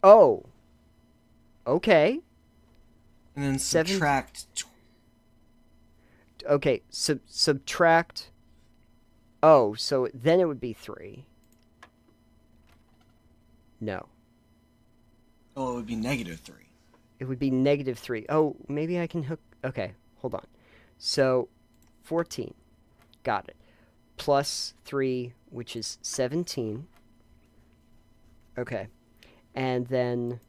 Oh! Okay. And then Seven- subtract... Okay, subtract... Oh, so then it would be 3. No. Oh, it would be -3. It would be -3. Oh, maybe I can hook... Okay, hold on. So, 14. Got it. Plus 3, which is 17. Okay. And then...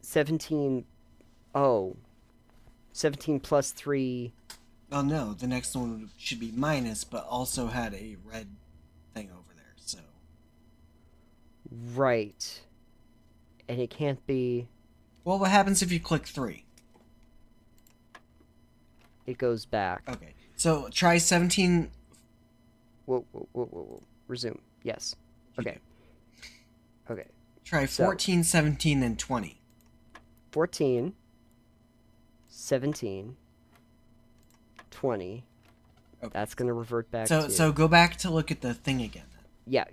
17... Oh. 17 plus 3... Oh no, the next one should be minus, but also had a red thing over there, so... Right. And it can't be... Well, what happens if you click 3? It goes back. Okay, so try 17... Whoa. Resume. Yes. Okay. Okay. Try 14, 17, then 20. 14, 17, 20. Okay. That's going to revert back So, to... so go back to look at the thing again. Yeah.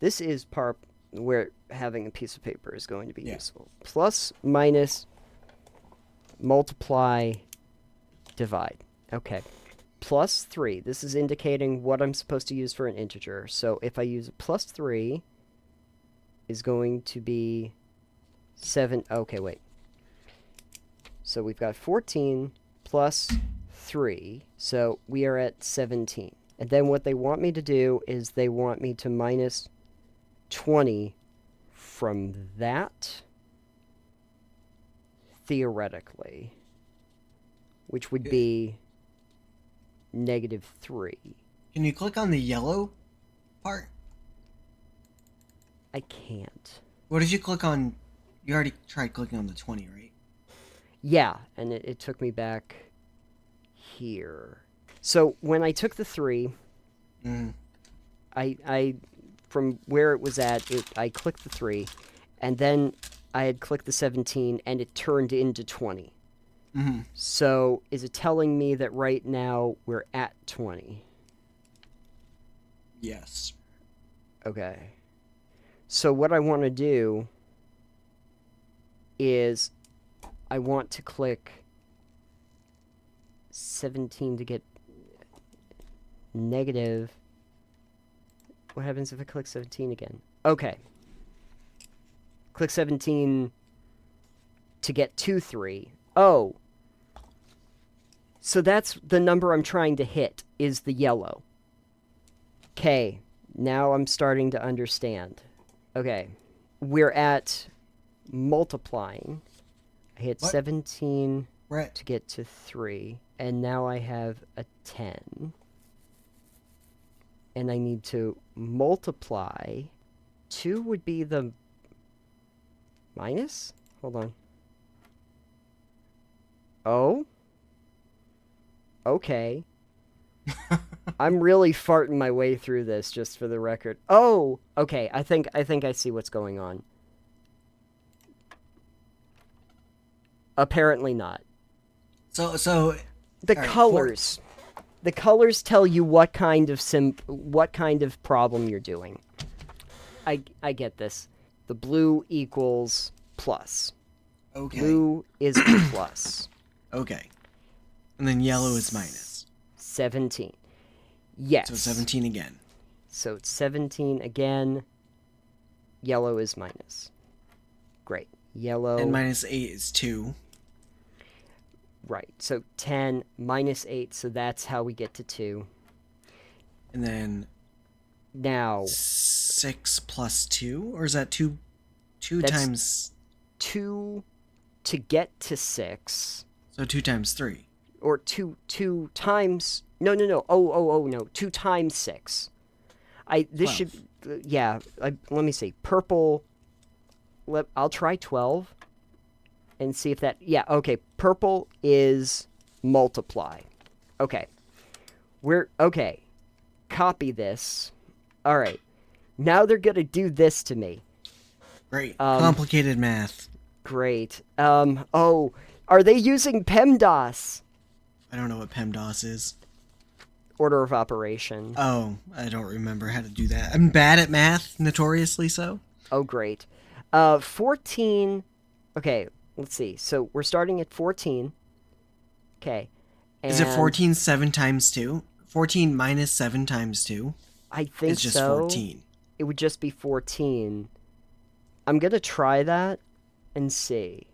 This is part where having a piece of paper is going to be Yeah. useful. Plus, minus, multiply, divide. Okay. Plus 3. This is indicating what I'm supposed to use for an integer. So if I use plus 3, is going to be 7... Okay, wait. So we've got 14 plus 3. So we are at 17. And then what they want me to do is they want me to minus 20 from that, theoretically, which would be -3. Can you click on the yellow part? I can't. What did you click on? You already tried clicking on the 20, right? Yeah, and it took me back here. So when I took the 3, I from where it was at, I clicked the 3, and then I had clicked the 17, and it turned into 20. Mm-hmm. So is it telling me that right now we're at 20? Yes. Okay. So what I want to do is I want to click 17 to get negative. What happens if I click 17 again? Okay. Click 17 to get 3. Oh. So that's the number I'm trying to hit, is the yellow. Okay, now I'm starting to understand. Okay, we're at multiplying. I hit What? 17 Right. to get to 3, and now I have a 10. And I need to multiply. 2 would be the minus? Hold on. Oh? Okay. I'm really farting my way through this, just for the record. Oh! Okay, I think I see what's going on. Apparently not. So The all right, colors. The colors tell you what kind of problem you're doing. I get this. The blue equals plus. Okay. Blue is plus. Okay. And then yellow is minus. 17. Yes. So 17 again. So it's 17 again. Yellow is minus. Great. Yellow. And minus 8 is 2. Right. So 10 minus 8, so that's how we get to 2. And then Now 6 plus 2? Or is that 2 That's- times... 2 to get to 6. So 2 times 3. Or 2 times... No. No. 2 times 6. This 12. should... Yeah. Let me see. Purple... I'll try 12. And see if that... Yeah, okay. Purple is multiply. Okay. Okay. Copy this. Alright. Now they're gonna do this to me. Great. Complicated math. Great. Oh. Are they using PEMDAS? I don't know what PEMDAS is. Order of operation. Oh, I don't remember how to do that. I'm bad at math, notoriously so. Oh, great. 14... Okay, let's see. So, we're starting at 14. Okay. Is it 14 7 times 2? 14 minus 7 times 2? I think It's just so. 14. It would just be 14. I'm gonna try that and see.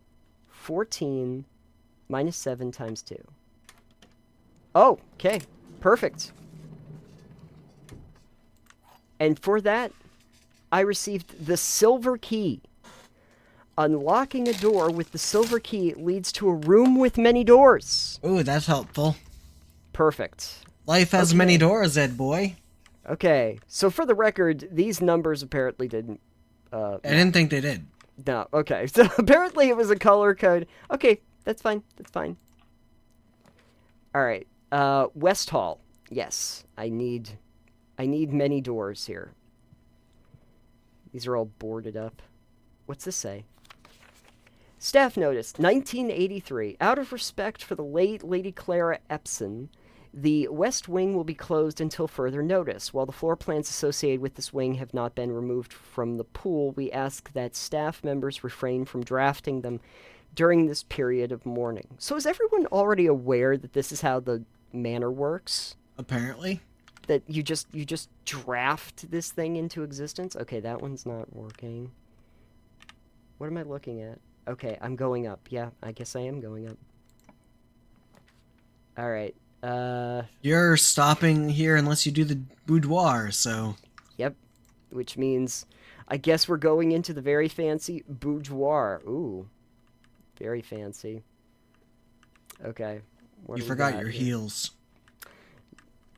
14 minus 7 times 2. Oh, okay. Perfect. And for that, I received the silver key. Unlocking a door with the silver key leads to a room with many doors. Ooh, that's helpful. Perfect. Life has many doors, Ed boy. Okay, so for the record, these numbers apparently didn't... I didn't think they did. No, okay. So apparently it was a color code. Okay, that's fine. That's fine. Alright, West Hall. Yes, I need many doors here. These are all boarded up. What's this say? Staff notice, 1983. Out of respect for the late Lady Clara Epson, the West Wing will be closed until further notice. While the floor plans associated with this wing have not been removed from the pool, we ask that staff members refrain from drafting them during this period of mourning. So is everyone already aware that this is how the manor works? Apparently. That you just draft this thing into existence? Okay, that one's not working. What am I looking at? Okay, I'm going up. Yeah, I guess I am going up. Alright. You're stopping here unless you do the boudoir, so... Yep. Which means, I guess we're going into the very fancy boudoir. Ooh. Very fancy. Okay. What You do we forgot got your here? heels.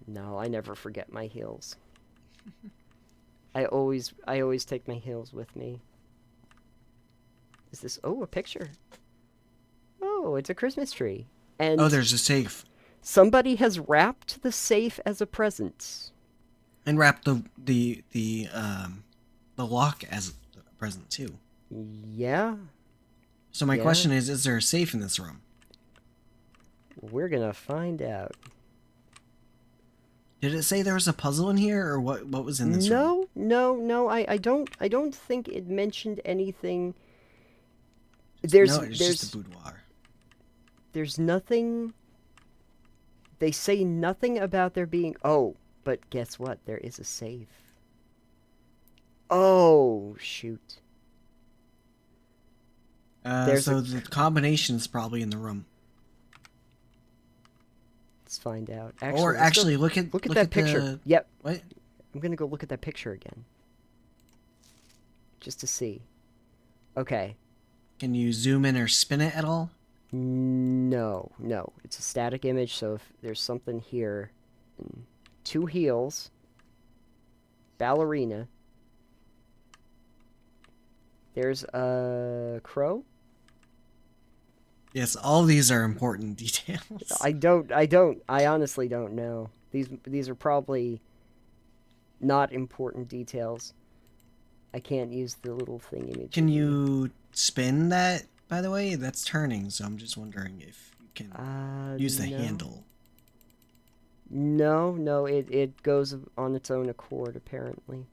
No, I never forget my heels. I always take my heels with me. Is this... Oh, a picture. Oh, it's a Christmas tree. And Oh, there's a safe. somebody has wrapped the safe as a present. And wrap the lock as a present too. Yeah, So my Yeah. question is there a safe in this room? we're gonna find out. Did it say there was a puzzle in here, or what was in this room? No, I don't think it mentioned anything. No, it's There's just a boudoir. there's nothing. They say nothing about there being... Oh, but guess what? There is a safe. Oh, shoot. There's So the combination's probably in the room. Let's find out. Or let's go actually, look at that picture. the... Yep. What? I'm gonna go look at that picture again. Just to see. Okay. Can you zoom in or spin it at all? No. It's a static image, so if there's something here... 2 heels. Ballerina. There's a crow? Yes, all these are important details. I honestly don't know. These are probably not important details. I can't use the little thing image. Can you spin that, by the way? That's turning, so I'm just wondering if you can use the handle. No, it goes on its own accord, apparently.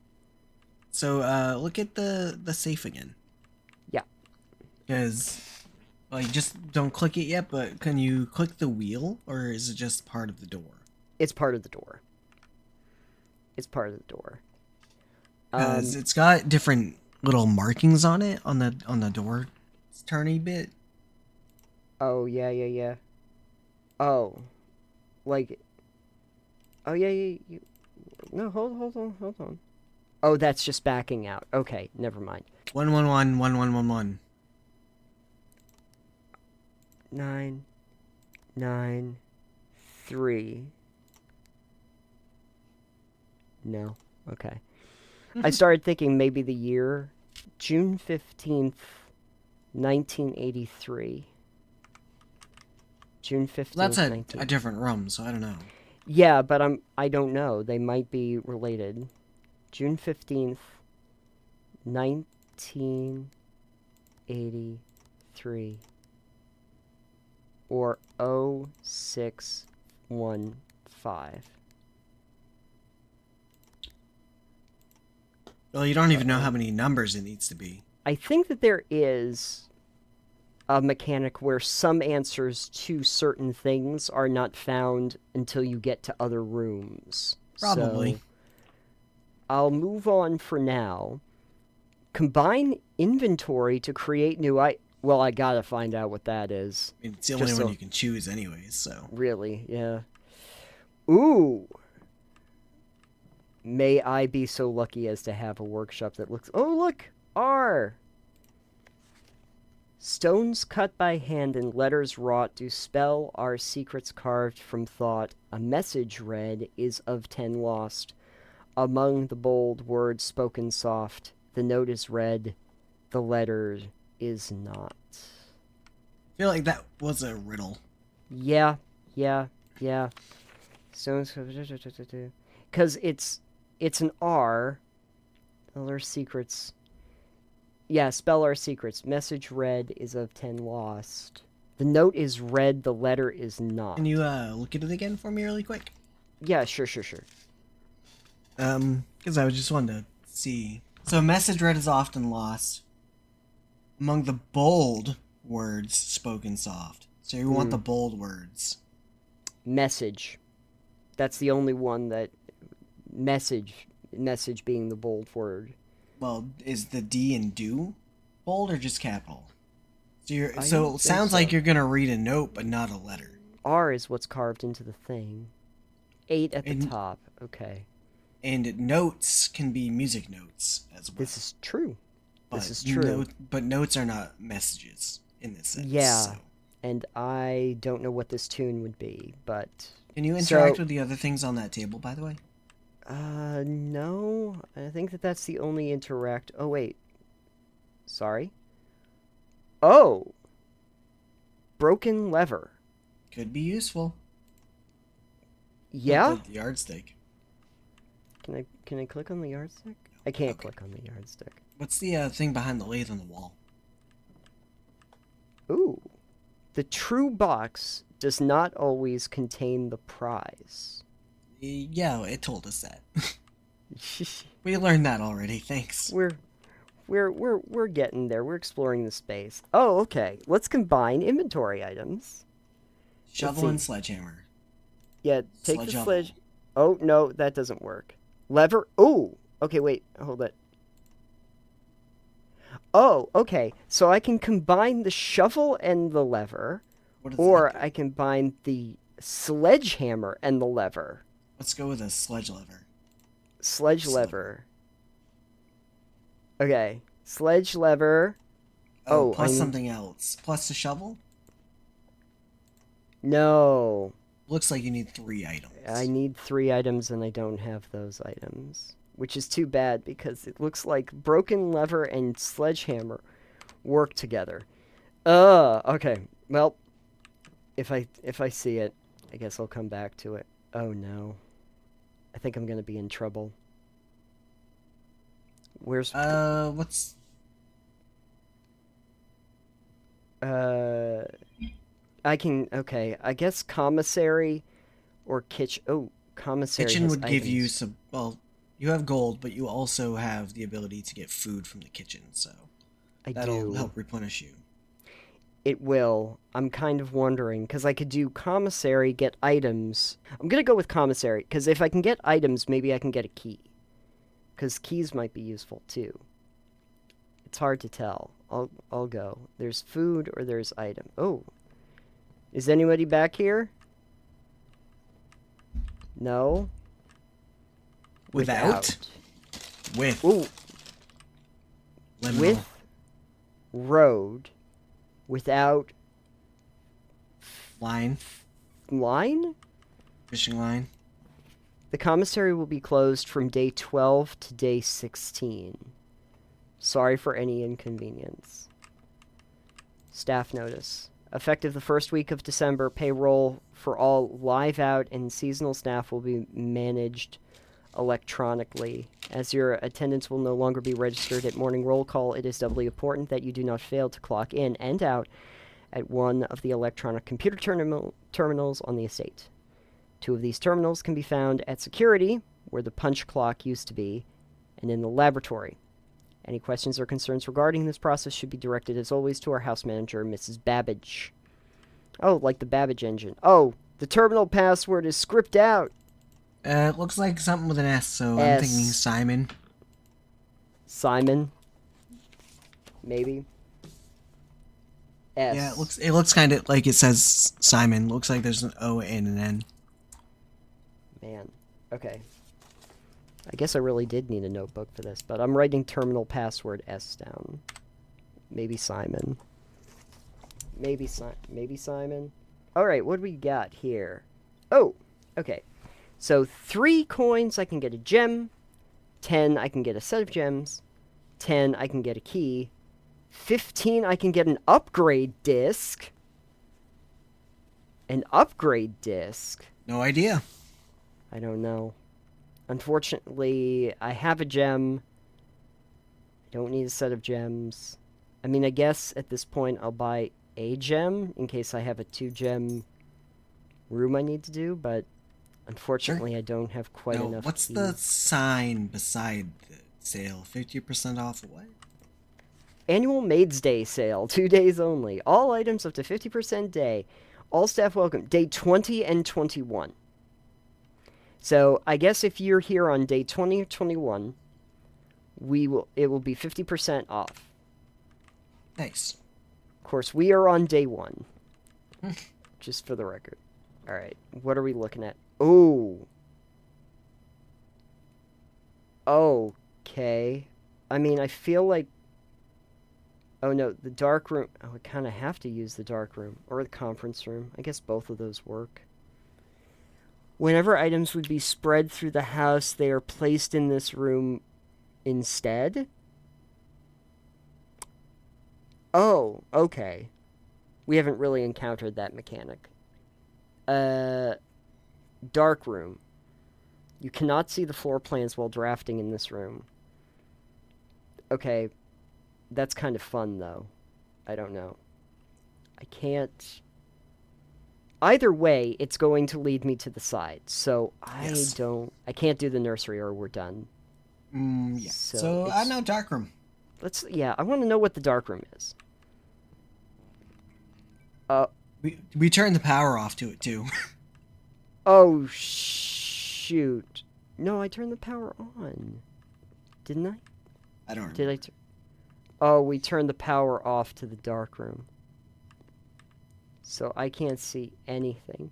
So, look at the safe again. Yeah. Because, like, just don't click it yet, but can you click the wheel, or is it just part of the door? It's part of the door. It's part of the door. Because it's got different little markings on it, on the door turny bit. Oh, yeah. Oh. Like... Oh, yeah. No, hold on. Oh, that's just backing out. Okay, never mind. 111. 993. No. Okay. I started thinking maybe the year June 15th, 1983. June 15th. Well, that's a different room, so I don't know. Yeah, but I don't know. They might be related. June 15th, 1983. Or 0615. Well, you don't even know how many numbers it needs to be. I think that there is a mechanic where some answers to certain things are not found until you get to other rooms. Probably. So I'll move on for now. Combine inventory to create new Well, I gotta find out what that is. I mean, it's the only one you can choose anyways, so. Really, yeah. Ooh! May I be so lucky as to have a workshop that looks... Oh, look! R! Stones cut by hand and letters wrought do spell our secrets carved from thought. A message read is of 10 lost. Among the bold words spoken soft, the note is read, the letter is not. I feel like that was a riddle. Yeah. Stones... Because it's an R. Other secrets... Yeah, spell our secrets. Message read is of 10 lost. The note is read, the letter is not. Can you look at it again for me really quick? Yeah, sure. Because I just wanted to see. So message read is often lost. Among the bold words spoken soft. So you want the bold words. Message. That's the only one that... Message being the bold word. Well, is the D in do bold or just capital? So it sounds like you're gonna read a note, but not a letter. R is what's carved into the thing. 8 at the top. Okay. And notes can be music notes as well. This is true. But notes are not messages in this sense. Yeah. So. And I don't know what this tune would be, but... Can you interact with the other things on that table, by the way? No. I think that's the only interact... Oh, wait. Sorry? Oh! Broken lever. Could be useful. Yeah? The yardstick. Can I click on the yardstick? I can't click on the yardstick. What's the thing behind the lathe on the wall? Ooh. The true box does not always contain the prize. Yeah, it told us that. We learned that already, thanks. We're getting there. We're exploring the space. Oh, okay. Let's combine inventory items. Shovel and sledgehammer. Yeah, take the sledge. Oh, no, that doesn't work. Lever. Oh, okay, wait. Hold it. Oh, okay. So I can combine the shovel and the lever. Or I can combine the sledgehammer and the lever. Let's go with a sledge lever. Sledge lever. Okay. Sledge lever. Oh, plus something else. Plus the shovel? No. Looks like you need 3 items. I need 3 items and I don't have those items. Which is too bad because it looks like broken lever and sledgehammer work together. Okay. Well, if I see it, I guess I'll come back to it. Oh no. I think I'm gonna be in trouble. Where's... what's... I can... Okay, I guess commissary or kitchen... Oh, commissary Kitchen has would give items. you some... Well, you have gold, but you also have the ability to get food from the kitchen, so... That'll help replenish you. It will. I'm kind of wondering, because I could do commissary, get items. I'm gonna go with commissary, because if I can get items, maybe I can get a key. Because keys might be useful, too. It's hard to tell. I'll go. There's food or there's item. Oh. Is anybody back here? No? Without? With. Ooh. Liminal. With road. Without line. Line? Fishing line. The commissary will be closed from day 12 to day 16. Sorry for any inconvenience. Staff notice. Effective the first week of December, payroll for all live out and seasonal staff will be managed electronically. As your attendance will no longer be registered at morning roll call, it is doubly important that you do not fail to clock in and out at one of the electronic computer terminals on the estate. 2 of these terminals can be found at security, where the punch clock used to be, and in the laboratory. Any questions or concerns regarding this process should be directed, as always, to our house manager, Mrs. Babbage. Oh, like the Babbage engine. Oh, the terminal password is scripted out. It looks like something with an S, so S. I'm thinking Simon. Simon? Maybe? S. Yeah, it looks kind of like it says Simon. Looks like there's an O and an N. Man. Okay. I guess I really did need a notebook for this, but I'm writing terminal password S down. Maybe Simon. Maybe Simon. Alright, what do we got here? Oh, okay. So 3 coins, I can get a gem. 10, I can get a set of gems. 10, I can get a key. 15, I can get an upgrade disc. An upgrade disc? No idea. I don't know. Unfortunately, I have a gem. I don't need a set of gems. I mean, I guess at this point I'll buy a gem in case I have a 2-gem room I need to do, but unfortunately I don't have quite enough What's keys. the sign beside the sale? 50% off what? Annual Maids Day sale, 2 days only. All items up to 50% day. All staff welcome. Day 20 and 21. So, I guess if you're here on day 20 or 21, it will be 50% off. Nice. Of course, we are on day 1. Just for the record. Alright, what are we looking at? Oh. Okay. I mean, I feel like... Oh no, the dark room... Oh, I kind of have to use the dark room. Or the conference room. I guess both of those work. Whenever items would be spread through the house, they are placed in this room instead? Oh, okay. We haven't really encountered that mechanic. Dark room. You cannot see the floor plans while drafting in this room. Okay. That's kind of fun, though. I don't know. I can't... Either way, it's going to lead me to the side. So, I can't do the nursery or we're done. Yeah. So I know darkroom. Yeah, I want to know what the darkroom is. We turned the power off to it, too. Oh, shoot. No, I turned the power on. Didn't I? I don't remember. Did I? Oh, we turned the power off to the darkroom. So I can't see anything.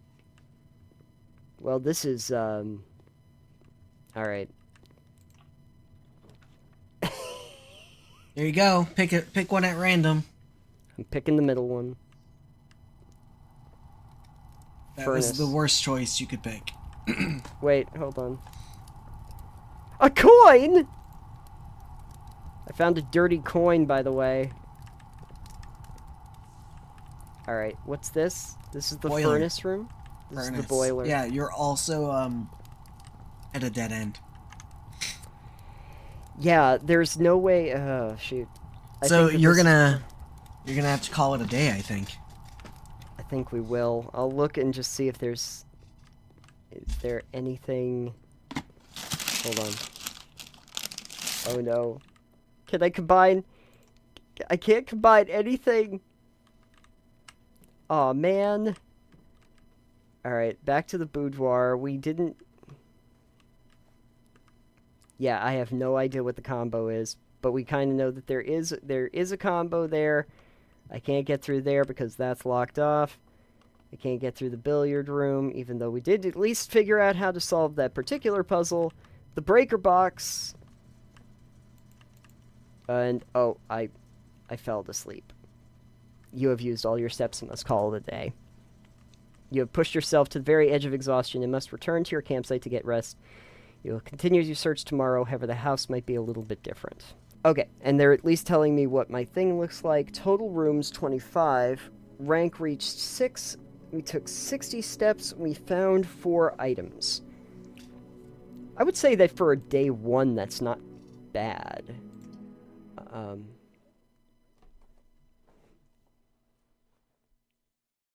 Well, this is, Alright. There you go. Pick one at random. I'm picking the middle one. That Furnace. was the worst choice you could pick. Wait, hold on. A coin! I found a dirty coin, by the way. Alright, what's this? This is the Boiler. furnace room? This is the boiler. Yeah, you're also, at a dead end. Yeah, there's no way... Oh, shoot. So you're gonna have to call it a day, I think. I think we will. I'll look and just see if there's... Is there anything... Hold on. Oh no. Can I combine... I can't combine anything! Aw, man. Alright, back to the boudoir. We didn't... Yeah, I have no idea what the combo is, but we kind of know that there is a combo there. I can't get through there because that's locked off. I can't get through the billiard room, even though we did at least figure out how to solve that particular puzzle. The breaker box. And, oh, I fell asleep. You have used all your steps and must call it a day. You have pushed yourself to the very edge of exhaustion and must return to your campsite to get rest. You will continue your search tomorrow, however the house might be a little bit different. Okay, and they're at least telling me what my thing looks like. Total rooms, 25. Rank reached 6. We took 60 steps. We found 4 items. I would say that for a day 1, that's not bad.